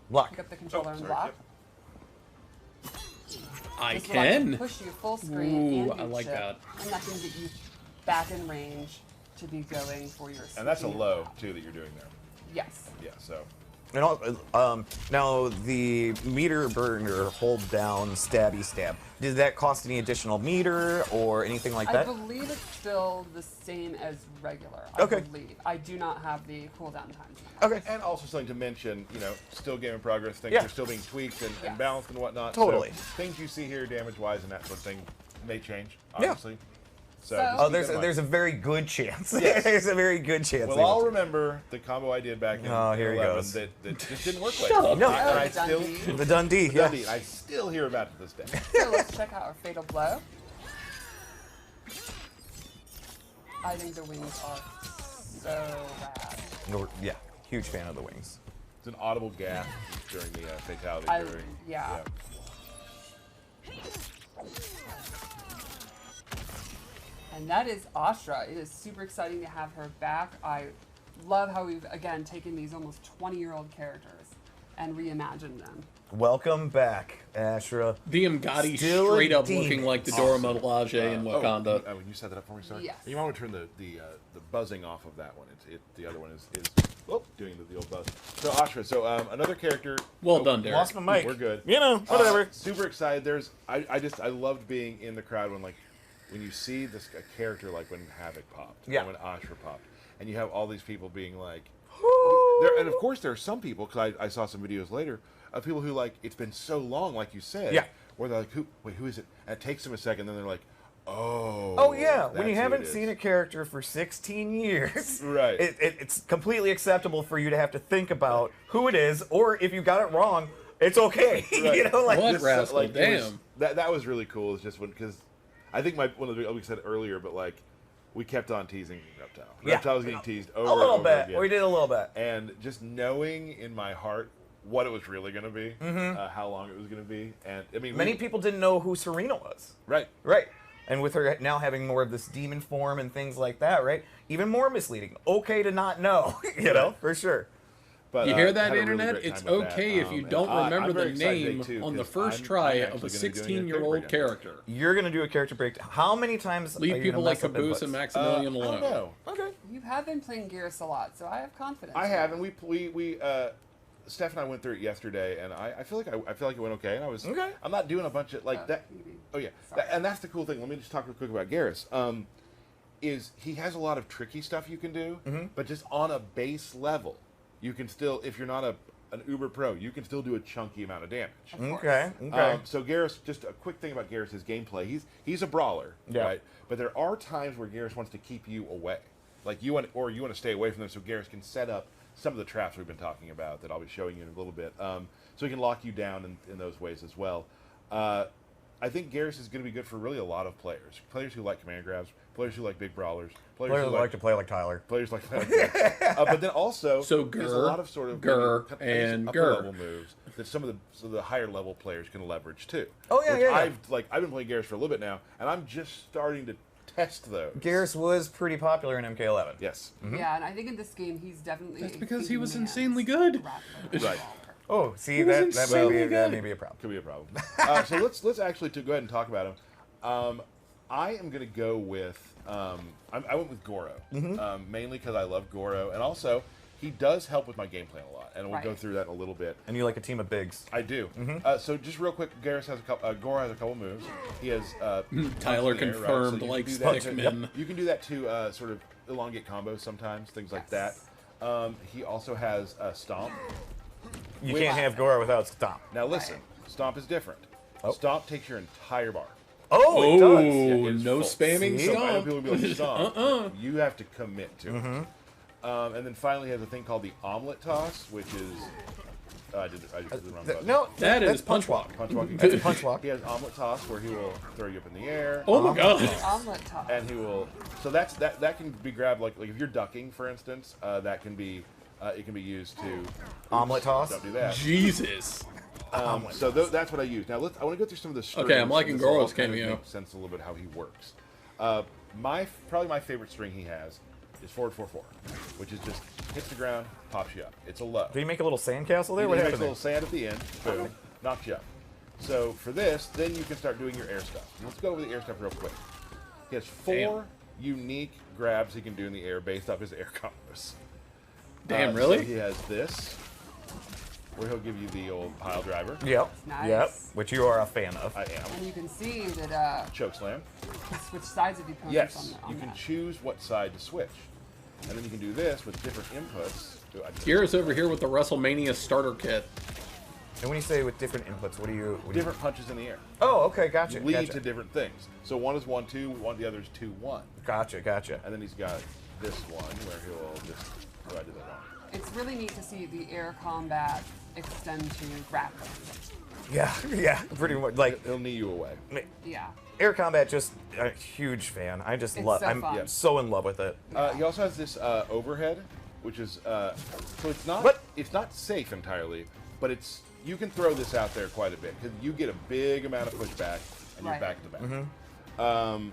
Block. pick up the controller and sorry, block? I This will actually can. push you full screen Ooh, and I do like chip, that. And that can get you back in range to be going for your. And that's a switching low attack. too that you're doing there. Yes. Yeah. So And now the meter burner hold down stabby stab. Did that cost any additional meter or anything like I that? believe it's still the same as regular. Okay. I believe. I do not have the cooldown times. Okay. and also something to mention, still game in progress. Things Yeah. are still being tweaked and Yes. balanced and whatnot. Totally. So things you see here, damage-wise, and that sort of thing, may change. Yeah. Obviously. So. So- just Oh, keep that in mind. there's a very good chance. Yes. There's a very good chance. Well, they I'll will. remember the combo I did back in Oh, here he 11 goes. that just didn't work Shut later. up. No. And I Oh, still, Dundee. The Dundee. Yeah. Dundee, I still hear about it to this day. So let's check out our fatal blow. I think the wings are so rad. Yeah. Huge fan of the wings. It's an audible gasp during the fatality. I- during, yeah. And that is Ashrah. It is super exciting to have her back. I love how we've, again, taken these almost 20-year-old characters and reimagined them. Welcome back, Ashrah. The Mgadi Still a straight up demon. looking like the Dora Milaje in Wakanda. Oh, you set that up for me, sorry? Yes. You might want to turn the buzzing off of that one. The other one is doing the old buzz. So Ashrah, another character. Well done, Derek. Lost my mic. We're good. You know, whatever. Super excited. I loved being in the crowd when you see this a character like when Havoc popped, Yeah. and when Ashrah popped, and you have all these people being like, and of course there are some people, because I saw some videos later of people who it's been so long, like you said, Yeah. where they're like, who is it? And it takes them a second, then they're like, oh. Oh yeah, when that's you who haven't it is. seen a character for 16 years, Right. It's completely acceptable for you to have to think about who it is, or if you got it wrong, it's okay. Right. What This, rascal, it was- damn. that was really cool. It's just because I think one of the we said earlier, but we kept on teasing Reptile. Yeah. Reptile was getting teased over A little and over bit. again. We did a little bit. And just knowing in my heart what it was really going to be, how long it was going to be, and I mean, Many people didn't know who Serena was. right. Right. And with her now having more of this demon form and things like that, right? Even more misleading. Okay to not know, you know, for sure. But, You hear that, had a really Internet? great It's time with okay that. if you And don't remember I'm the very excited name too, on the 'cause first I'm try actually of a gonna be doing a 16-year-old again. character. You're going to do a character breakdown. How many times are Leave you people gonna like mess up Caboose inputs? and Maximilian I alone. don't know. Okay. You have been playing Geras a lot, so I have confidence. I have, and we Steph and I went through it yesterday, and I feel like I feel like it went okay, and I was Okay. I'm not doing a bunch of like that. maybe. Oh yeah, Sorry. and that's the cool thing. Let me just talk real quick about Geras. Is he has a lot of tricky stuff you can do, but just on a base level, you can still, if you're not an uber pro, you can still do a chunky amount of damage. Okay. Okay. So Geras, just a quick thing about Geras' gameplay. He's a brawler, Yeah. right? But there are times where Geras wants to keep you away, like you want to stay away from them. So Geras can set up some of the traps we've been talking about that I'll be showing you in a little bit. So he can lock you down in those ways as well. I think Geras is going to be good for really a lot of players. Players who like command grabs, players who like big brawlers, players Players who like to play like Tyler. players like that. But then also, So there's a Grr, lot of sort of Grr, maybe and upper Grr. level moves that some of the higher level players can leverage too. Oh, yeah, Which yeah, yeah. I've been playing Geras for a little bit now, and I'm just starting to test those. Geras was pretty popular in MK11. Yes. Yeah, and I think in this game he's definitely. That's a because he was man's insanely good. rapper. Right. Oh, see, was that insanely good. may be a problem. Could be a problem. So let's actually go ahead and talk about him. I am going to go with I went with Goro, mainly because I love Goro, and also he does help with my game plan a lot, and we'll go Right. through that in a little bit. And you like a team of bigs. I do. So just real quick, Goro has a couple moves. He has Tyler punch in the air, right? So confirmed you can like do that to- Stickman. You can do that to sort of elongate combos sometimes, things like that. Yes. He also has Stomp. You Which- can't have Goro without Stomp. Now listen, Stomp is different. Oh. Stomp takes your entire bar. Oh, it Oh, does. Yeah, it's no full. spamming See? So I know stomp. people will be like, Stomp. You have to commit to it. And then finally, he has a thing called the omelet toss, which is I did the wrong button. No, That that's is punch walk. Punch walking. That's a punch walk. He has omelet toss where he will throw you up in the air. Oh my god. Omelet top. And he will. So that can be grabbed like if you're ducking, for instance. That can be. It can be used to. Omelet toss? Don't do that. Jesus. So that's what I use. Now I want to go through some of the strings. Okay, I'm liking and this will all Goro's kind of cameo. make sense a little bit how he works. Probably my favorite string he has is forward 4-4, which is just hits the ground, pops you up. It's a low. Did you make a little sandcastle there? He What makes a happened little sand at the end, boom, knocks you up. So for this, then you can start doing your air stuff. Let's go over the air stuff real quick. He has 4 unique grabs he can do in the air based off his air combos. Damn, So really? he has this, where he'll give you the old pile driver. there? Yep. Nice. Yep. Which you are a fan of. I am. And you can see that Choke slam. you switch sides of the opponents Yes, on you can that. choose what side to switch. And then you can do this with different inputs. Geras over here with the WrestleMania starter kit. And when you say with different inputs, what do you... Different punches in the air. Oh, okay, gotcha. Lead gotcha. to different things. So one is 1-2, the other is 2-1. Gotcha, gotcha. And then he's got this one where he'll just. Oh, I did that wrong. It's really neat to see the air combat extend to grappling. Yeah, yeah, pretty much. Like, He'll knee you away. Yeah. air combat, just a huge fan. I just It's love. so I'm fun. so in love with it. He also has this overhead, which is so it's not What? it's not safe entirely, but it's you can throw this out there quite a bit because you get a big amount of pushback and you're Right. back to back. Mm-hmm.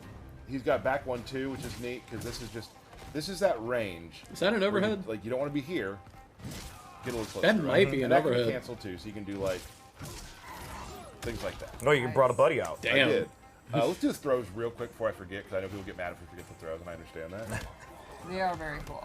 He's got back 1-2, which is neat because this is that range. Is that an where overhead? You, like you don't want to be here. Get a little closer. That might be and an that overhead. can cancel too, so you can do like things like that. Oh, you brought a buddy out. Damn. I did. Let's do the throws real quick before I forget, because I know people get mad if we forget the throws, and I understand that. They are very cool.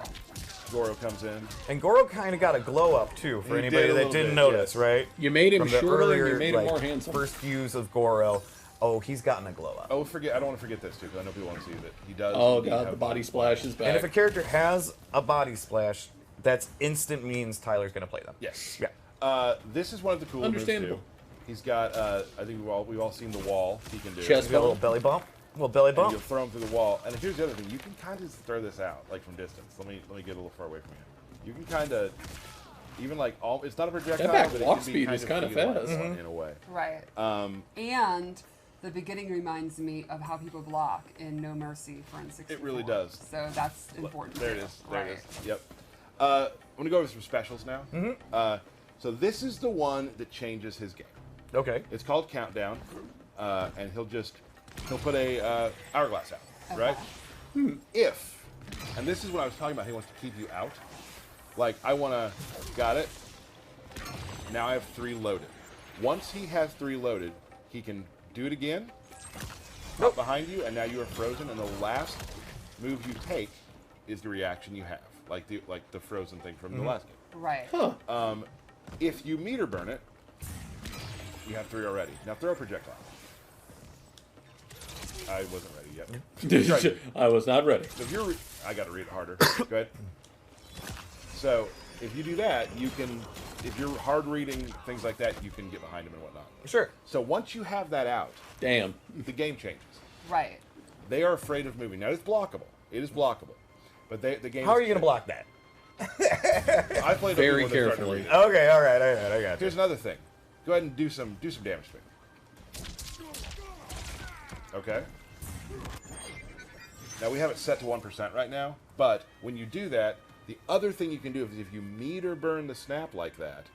Goro comes in. And Goro kind of got a glow up too for He anybody did a that little didn't bit, notice, yes. right? You made him From the shorter earlier, and you made him like, more handsome. first views of Goro. Oh, he's gotten a glow up. Oh, I don't want to forget this too, because I know people want to see that he does. Oh indeed god, have the body splash is back. And if a character has a body splash, that's instant means Tyler's gonna play them. Yes. Yeah. This is one of the cool moves Understandable. too. He's got. I think we've all seen the wall. He can do. Chest He's got a little belly bump. Little belly And bump. you'll throw him through the wall. And here's the other thing: you can kind of throw this out, like from distance. Let me get a little far away from you. You can kind of, even like it's not a projectile, That back but it walk can be speed kind is of kinda feeling fast. like one in a way. Right. Um, And the beginning reminds me of how people block in No Mercy for N64. It really does. So that's important. There it too. is. There Right. it is. Yep. I'm gonna go over some specials now. So this is the one that changes his game. Okay. It's called Countdown, and he'll put a hourglass out, right? If, and this is what I was talking about. He wants to keep you out. Like got it. Now I have 3 loaded. Once he has 3 loaded, he can do it again. Up behind you, and now you are frozen. And the last move you take is the reaction you have, like the frozen thing from the last game. Right. Huh. If you meter burn it, you have 3 already. Now throw a projectile. I wasn't ready yet. I was not ready. So if you're, I got to read it harder. Go ahead. So if you do that, you can. If you're hard reading things like that, you can get behind him and whatnot. Sure. So once you have that out, Damn. the game changes. Right. They are afraid of moving. Now it's blockable. It is blockable, but the game. How are you gonna block that? I played Very when they started carefully. reading. Okay, all right, I got you. Here's another thing. Go ahead and do some damage to me. Okay. Now we have it set to 1% right now, but when you do that, the other thing you can do is if you meter burn the snap like that,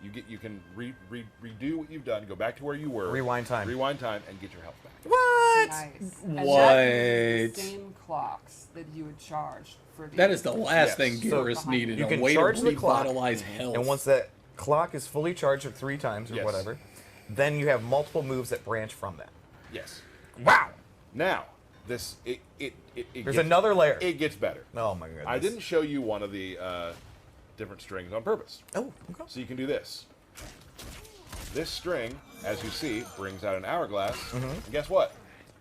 you can redo what you've done, go back to where you were, Rewind time, and get your health back. What? Nice. And What? that uses the same clocks that you would charge for the. That is the last Yes. thing So Geras needed. you A can way charge to the clock, revitalize health. And once that clock is fully charged at 3 times or Yes. whatever, then you have multiple moves that branch from that. Yes. Wow. Now, this it There's gets, another layer. It gets better. Oh my goodness. I didn't show you one of the different strings on purpose. Oh, okay. So you can do this. This string, as you see, brings out an hourglass. And guess what?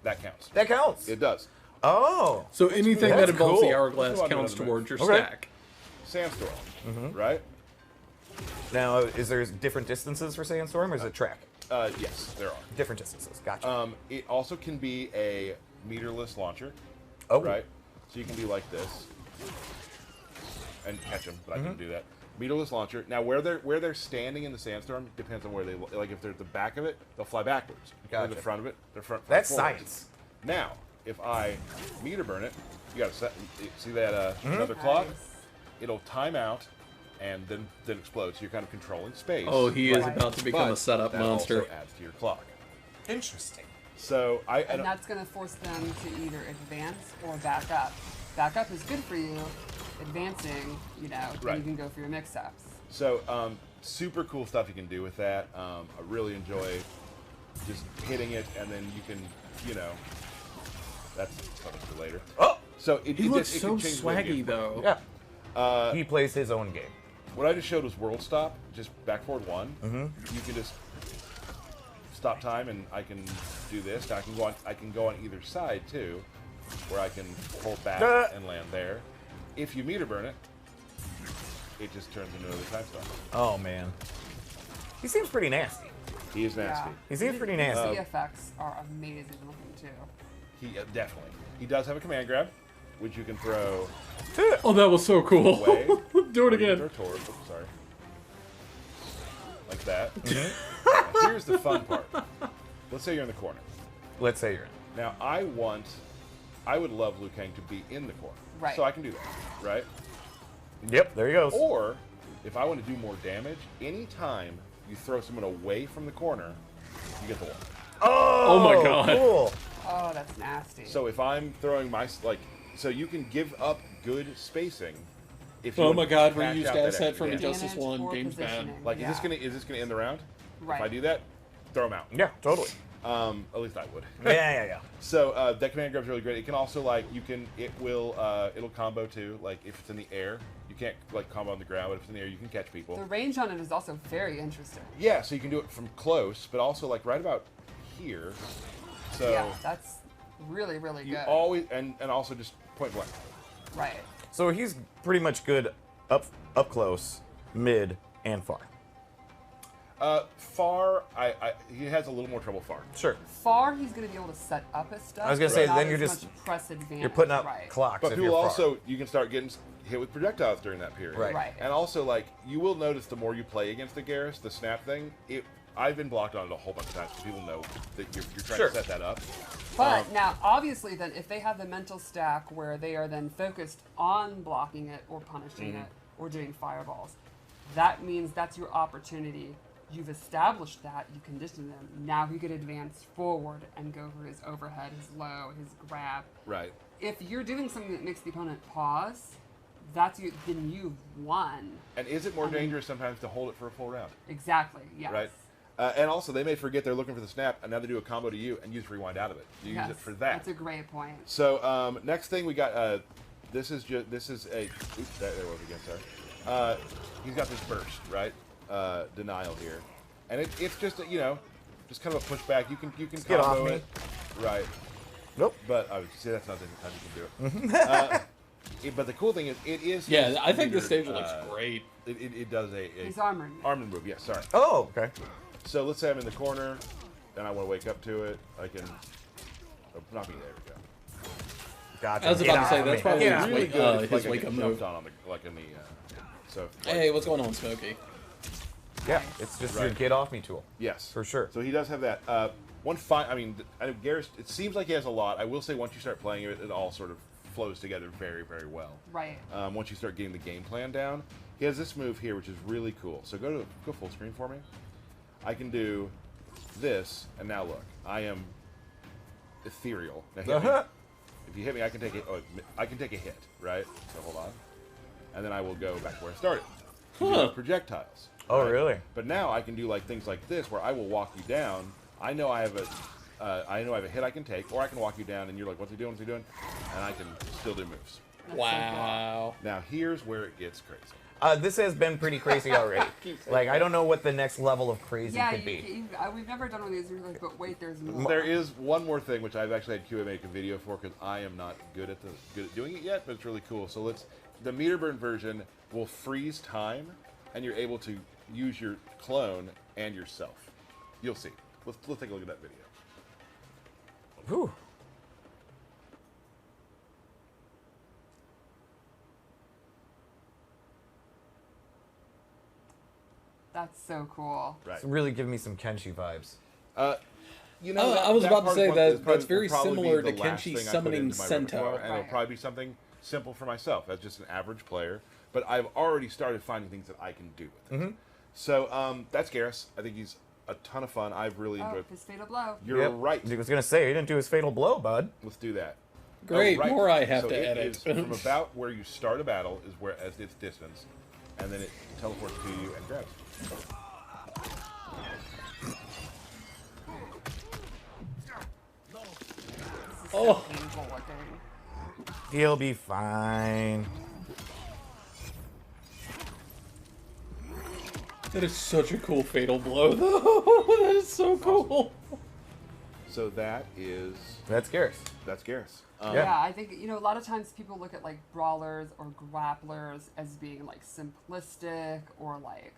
That counts. That counts. It does. Oh. So anything That's that involves cool. the hourglass Let's go on to counts another towards your move. Okay. stack. Sandstorm, right? Now, is there different distances for Sandstorm, or is it track? Yes, there are. Different distances. Gotcha. It also can be a meterless launcher, oh. right? So you can do like this and catch them, but I can do that. Meterless launcher. Now, where they're standing in the sandstorm depends on where they like. If they're at the back of it, they'll fly backwards. If they're at Gotcha. the front of it, they're front. That's forward. science. Now, if I meter burn it, you got to set. See that another clock? Nice. It'll time out and then explode. So you're kind of controlling space. Oh, he is Right. about to become but a setup that monster. also adds to your clock. Interesting. So And that's going to force them to either advance or back up. Back up is good for you. Advancing, then Right. you can go for your mix-ups. So, super cool stuff you can do with that. I really enjoy just hitting it, and then you can, that's something for later. Oh. So it He looks it so can change the way the swaggy game though. Yeah. He plays his own game. What I just showed was world stop, just back forward 1. You can just stop time, and I can do this. Now I can go on either side too, where I can hold back and land there. If you meter burn it, it just turns into another time stop. Oh man. He seems pretty nasty. He is nasty. He seems pretty The nasty. effects are amazing looking too. He definitely. He does have a command grab, which you can throw Oh, that was so cool. away. Do Or it you can again. throw toward. Oops, sorry. Like that. Now, here's the fun part. Let's say you're in the corner. Let's say you're in. Now I would love Liu Kang to be in the corner. Right. So I can do that, right? Yep, there he goes. Or if I want to do more damage, anytime you throw someone away from the corner, you get the one. Oh, my God. Cool. Oh, that's nasty. So if I'm throwing so you can give up good spacing. If you Oh want my to God, cash reused out that asset extra from damage. Injustice Advantage 1. or Game's bad. positioning. Like, Yeah. is this gonna end the round? Right. If I do that, throw them out. Yeah, totally. At least I would. Yeah. So that command grab's really great. It can also it'll combo too. Like if it's in the air, you can't like combo on the ground, but if it's in the air, you can catch people. The range on it is also very interesting. Yeah, so you can do it from close, but also like right about here. So Yeah, that's really, really you good. always and also just point blank. Right. So he's pretty much good up close, mid, and far. Far, he has a little more trouble far. Sure. Far, he's going to be able to set up his stuff. I was gonna say, without then you're as just- much press advantage. You're putting out right. clocks But if people you're far. also, you can start getting hit with projectiles during that period. Right. Right. And also, like, you will notice the more you play against the Geras, the snap thing, I've been blocked on it a whole bunch of times because people know that you're trying Sure. to set that up. But now, obviously, then if they have the mental stack where they are then focused on blocking it or punishing it or doing fireballs, that means that's your opportunity. You've established that, you conditioned them. Now he could advance forward and go for his overhead, his low, his grab. Right. If you're doing something that makes the opponent pause, that's you. Then you've won. And is it more dangerous sometimes to hold it for a full round? Exactly. Yes. Right. And also, they may forget they're looking for the snap, and now they do a combo to you, and you just rewind out of it. You use it for that. That's a great point. So next thing we got, this is a, oops, there it was again, sorry. He's got this burst, right? Denial here, and it's just a, just kind of a pushback. You can get off combo me. it, right? Nope. But I would say that's not the time you can do it. But the cool thing is, it is. Yeah, I think this standard, stage looks great. It does a He's armored. armor move. Yes, sorry. Oh, okay. So let's say I'm in the corner, and I want to wake up to it. I can. Oh, not me. There we go. Gotcha. I was about to say, that's probably Yeah. his Really wake, good. If, his I wake get up jumped move. on the like in the. So. Hey, what's going on, Smokey? Yeah, it's just your Right. get off me tool. Yes, For sure. So he does have that. I mean, Geras. It seems like he has a lot. I will say, once you start playing it, it all sort of flows together very, very well. Right. Once you start getting the game plan down, he has this move here, which is really cool. So go full screen for me. I can do this, and now look, I am ethereal. Now hit me. If you hit me, I can take it. Oh, I can take a hit, right? So hold on, and then I will go back where I started. Projectiles. Oh, right? really? But now I can do like things like this, where I will walk you down. I know I have a hit I can take, or I can walk you down, and you're like, "What's he doing? What's he doing?" And I can still do moves. Wow. Now here's where it gets crazy. This has been pretty crazy already. Like, I don't know what the next level of crazy Yeah, could be. we've never done one of these. We're like, but wait, there's more. There is one more thing which I've actually had QA make a video for because I am not good at doing it yet, but it's really cool. So the meter burn version will freeze time, and you're able to use your clone and yourself. You'll see. Let's take a look at that video. Whew. That's so cool. Right. It's really giving me some Kenshi vibes. I was about to part say will that that's very probably be similar the to last Kenshi thing I put summoning into my Centaur. repertoire, and it'll Right. probably be something simple for myself as just an average player. But I've already started finding things that I can do with it. So that's Geras. I think he's a ton of fun. I've really Oh, enjoyed. his fatal blow. You're Yep. right. I was gonna say, he didn't do his fatal blow, bud. Let's do that. Great, more I have so to it edit. is from about where you start a battle is where as its distance, and then it teleports to you and grabs. Oh, Painful looking. He'll be fine. that is such a cool fatal blow, though. That is so cool. So that's Geras. Geras. Yeah, I think a lot of times people look at like brawlers or grapplers as being like simplistic or like,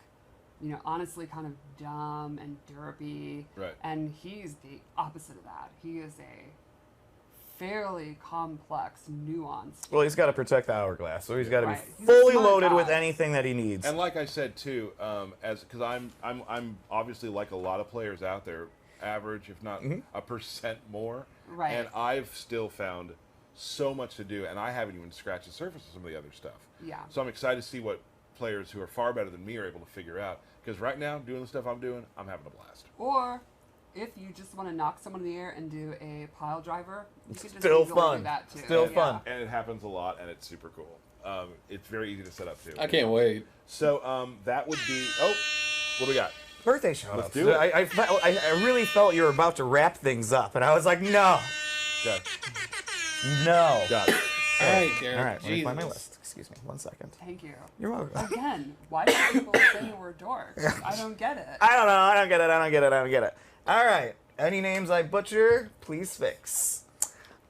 honestly kind of dumb and derpy. Right. And he's the opposite of that. He is a fairly complex, nuanced. Well, he's got to protect the hourglass, so he's got to Right. be He's a fully smart loaded with guy. anything that he needs. And like I said too, because I'm obviously like a lot of players out there, average if not a percent more. Right. And I've still found so much to do, and I haven't even scratched the surface of some of the other stuff. Yeah. So I'm excited to see what players who are far better than me are able to figure out. Because right now, doing the stuff I'm doing, I'm having a blast. Or if you just want to knock someone in the air and do a pile driver, you can just Still easily fun. do that too. Still Yeah. fun. And it happens a lot, and it's super cool. It's very easy to set up too. I can't wait. So that would be. Oh, what do we got? Birthday shout Let's outs. do it. I really felt you were about to wrap things up, and I was like, no, Okay, no. got it. All right, Garrett. All right, let me find my Jesus. list. Excuse me, 1 second. Thank you. You're welcome. Again, why do people say we're dorks? I don't get it. I don't know. I don't get it. All right. Any names I butcher, please fix.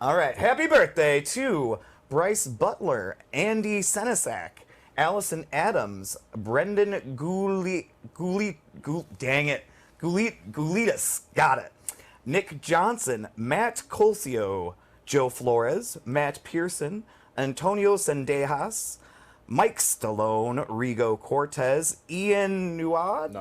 All right. Happy birthday to Bryce Butler, Andy Senesac, Allison Adams, Brendan Goulitas. Got it. Nick Johnson, Matt Colsio, Joe Flores, Matt Pearson, Antonio Sendejas, Mike Stallone, Rigo Cortez, Ian Nod.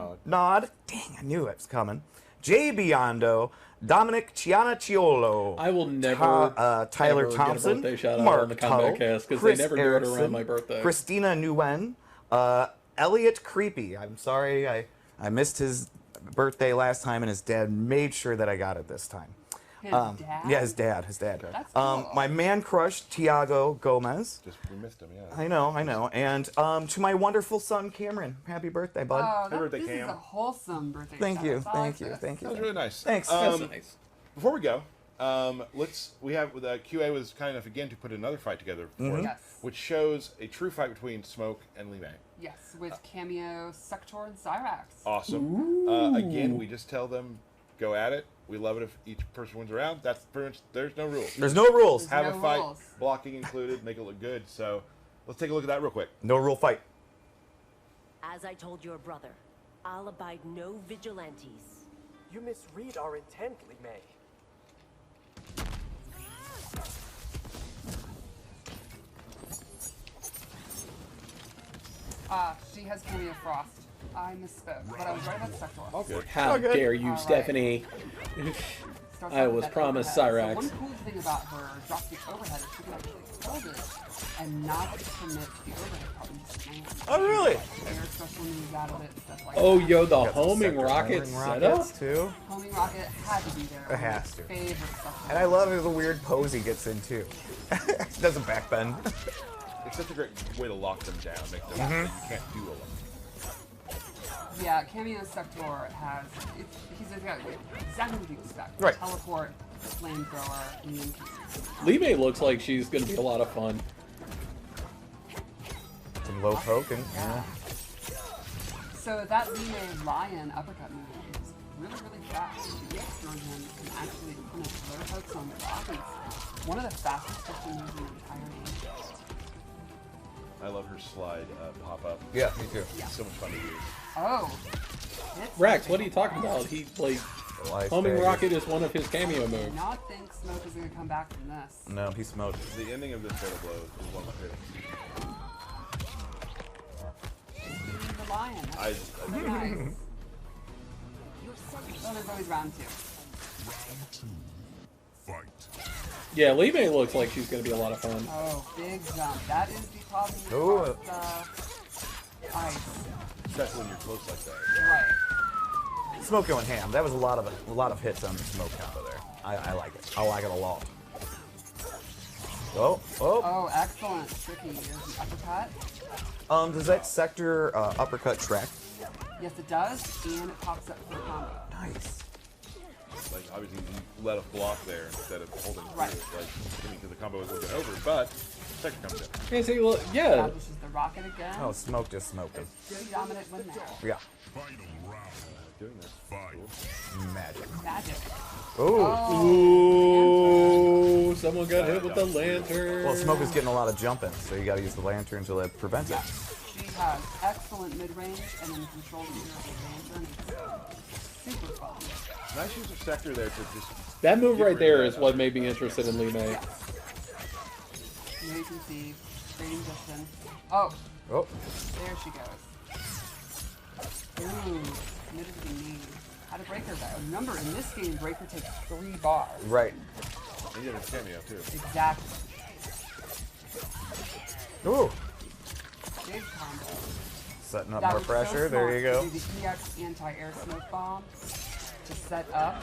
Dang, I knew it was coming. Jay Biondo, Dominic Cianacciolo. I will never Tyler ever Thompson, get a birthday shout out Mark on the Kombat Cast because they Chris never Erickson, do it around my birthday. Christina Nguyen, Elliot Creepy. I'm sorry, I missed his birthday last time, and his dad made sure that I got it this time. His dad? Yeah, his dad. That's cool. My man crush, Tiago Gomez. We missed him, yeah. I know. And to my wonderful son, Cameron. Happy birthday, bud. Oh, Happy birthday, this is Cam. a wholesome birthday. Thank shout you. out. So I Thank like you. this. Thank you. That was really nice. Thanks. That's nice. Before we go, we have QA was kind enough again to put another fight together for us, Yes. which shows a true fight between Smoke and Lee May. Yes, with cameo Sector and Cyrax. Awesome. Again, we just tell them go at it. We love it if each person wins a round. That's pretty much, there's no rules. There's no rules. Have no a fight, rules. blocking included, make it look good. So let's take a look at that real quick. No rule fight. As I told your brother, I'll abide no vigilantes. You misread our intent, Lee May. She has cameo Frost. I misspoke, but I was right about Sector. Okay. How dare you, All right. Stephanie? Starts I off with was that promised overhead. Cyrax. So one cool thing about her dropkick overhead is she can actually hold it and not commit the overhead problem. Just land. Oh, really? Air special moves out of it, stuff like Oh, that. yo, the Got some homing sector rocket homing setup? rockets, too. Homing rocket had to be there. It has to. Favorite stuff. And I love the weird pose he gets in, too. Does a back bend. It's such a great way to lock them down, make them so you can't do a lot. Yeah, cameo Sector has he's exactly what you expect. Right. Teleport, flamethrower, and EMP. Lee May looks like she's going to be a lot of fun. Some low poking. Yeah. So that Lee May lion uppercut move is really, really fast. The explosion can actually punish low hooks on the bodies. One of the fastest special moves in the entire game. I love her slide pop-up. Yeah, me too. It's so much fun to use. Oh. Hits Rex, what are you talking about? He, like, Life homing bag. rocket is one of his cameo I do moves. not think Smoke is going to come back from this. No, he smoked. The ending of this fatal blow is one of my favorites. The lion. That's so nice. Oh, there's always round two. Yeah, Lee May looks like she's going to be a lot of fun. Oh, big jump. That is the problem Ooh. with ice. Especially when you're close like that. Right. Smoke going ham. That was a lot of hits on the smoke combo there. I like it. I like it a lot. Oh. Oh, excellent. Tricky. There's the uppercut. Does that sector uppercut track? Yes, it does, and it pops up for a combo. Nice. Like, obviously, you let us block there instead of holding Right. through it, like, getting to the combo is looking over, but second comes in. Yeah, see, look, yeah. Establishes the rocket again. Oh, smoke just smoked him. Really dominant win there. Yeah. Doing this. Magic. Magic. Ooh. Ooh, someone got hit with the lantern. Well, smoke is getting a lot of jumping, so you got to use the lantern to prevent it. She has excellent mid-range and then control the lantern. It's super fun. Nice use of sector there to just. That move get right rid there of is that. what made me interested in Lee May. Yes. Here you can see trading distance. Oh, Oh. there she goes. Ooh, committed to the knee. How to break her though. Remember, in this game, breaker takes 3 bars. Right. And you have a cameo, too. Exactly. Ooh. Big combo. Setting up That more was pressure. So there you go. smart to do the EX anti-air smoke bomb to set up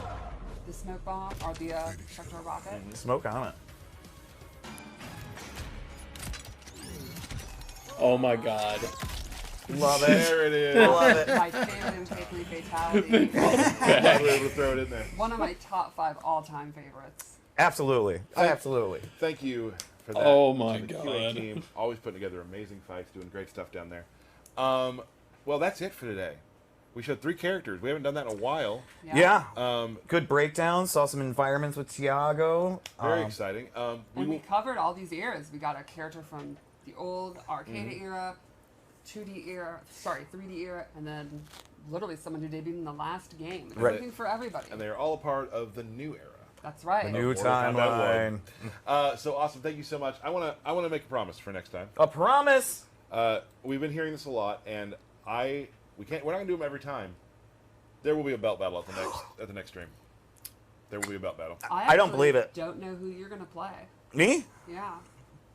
the smoke bomb or the sector rocket. Smoke on it. Oh my god. Love it. There it is. Love it. My favorite impact fatality. We were able to throw it in there. One of my top 5 all-time favorites. Absolutely. Absolutely. Thank you for that. Oh my to the QA God. team, always putting together amazing fights, doing great stuff down there. Well, that's it for today. We showed 3 characters. We haven't done that in a while. Yeah. Good breakdown. Saw some environments with Tiago. Very exciting. And we covered all these eras. We got a character from the old arcade era, 2D era, 3D era, and then literally someone who debuted in the last game. It's Right. something for everybody. And they are all a part of the new era. That's right. The new Mortal Kombat timeline. 1. So awesome. Thank you so much. I wanna make a promise for next time. A promise. We've been hearing this a lot, and we're not gonna do them every time. There will be a belt battle at the next stream. There will be a belt battle. I don't believe it. Don't know who you're gonna play. Me? Yeah.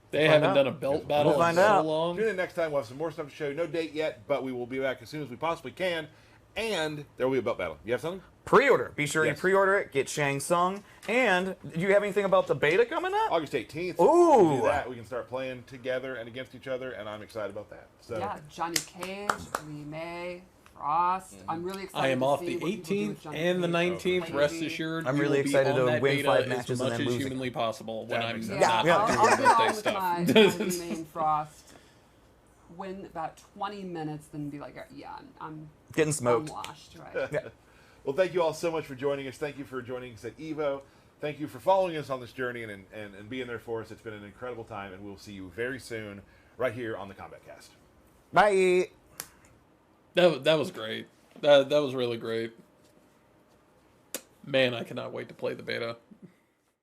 They haven't done a belt battle in so long. Tune in next time. We'll have some more stuff to show you. No date yet, but we will be back as soon as we possibly can. And there will be a belt battle. You have something? Pre-order. Be sure you pre-order it. Get Shang Tsung. And do you have anything about the beta coming up? August 18th. Ooh. We do that. We can start playing together and against each other, and I'm excited about that. So. Yeah, Johnny Cage, Lee May, Frost. I'm really excited. I am off to the see what people do with 18th Johnny and the Cage. 19th. Rest assured, I'm we really will be excited on to that win beta 5 matches as and much then as lose humanly possible when I'm Yeah, not I'll doing get on birthday with stuff. my Lee May and Frost. Win about 20 minutes, then be like, yeah, I'm getting smoked. I'm washed, right? Yeah. Well, thank you all so much for joining us. Thank you for joining us at EVO. Thank you for following us on this journey and being there for us. It's been an incredible time, and we'll see you very soon right here on the Kombat Kast. Bye. That was great. That was really great. Man, I cannot wait to play the beta.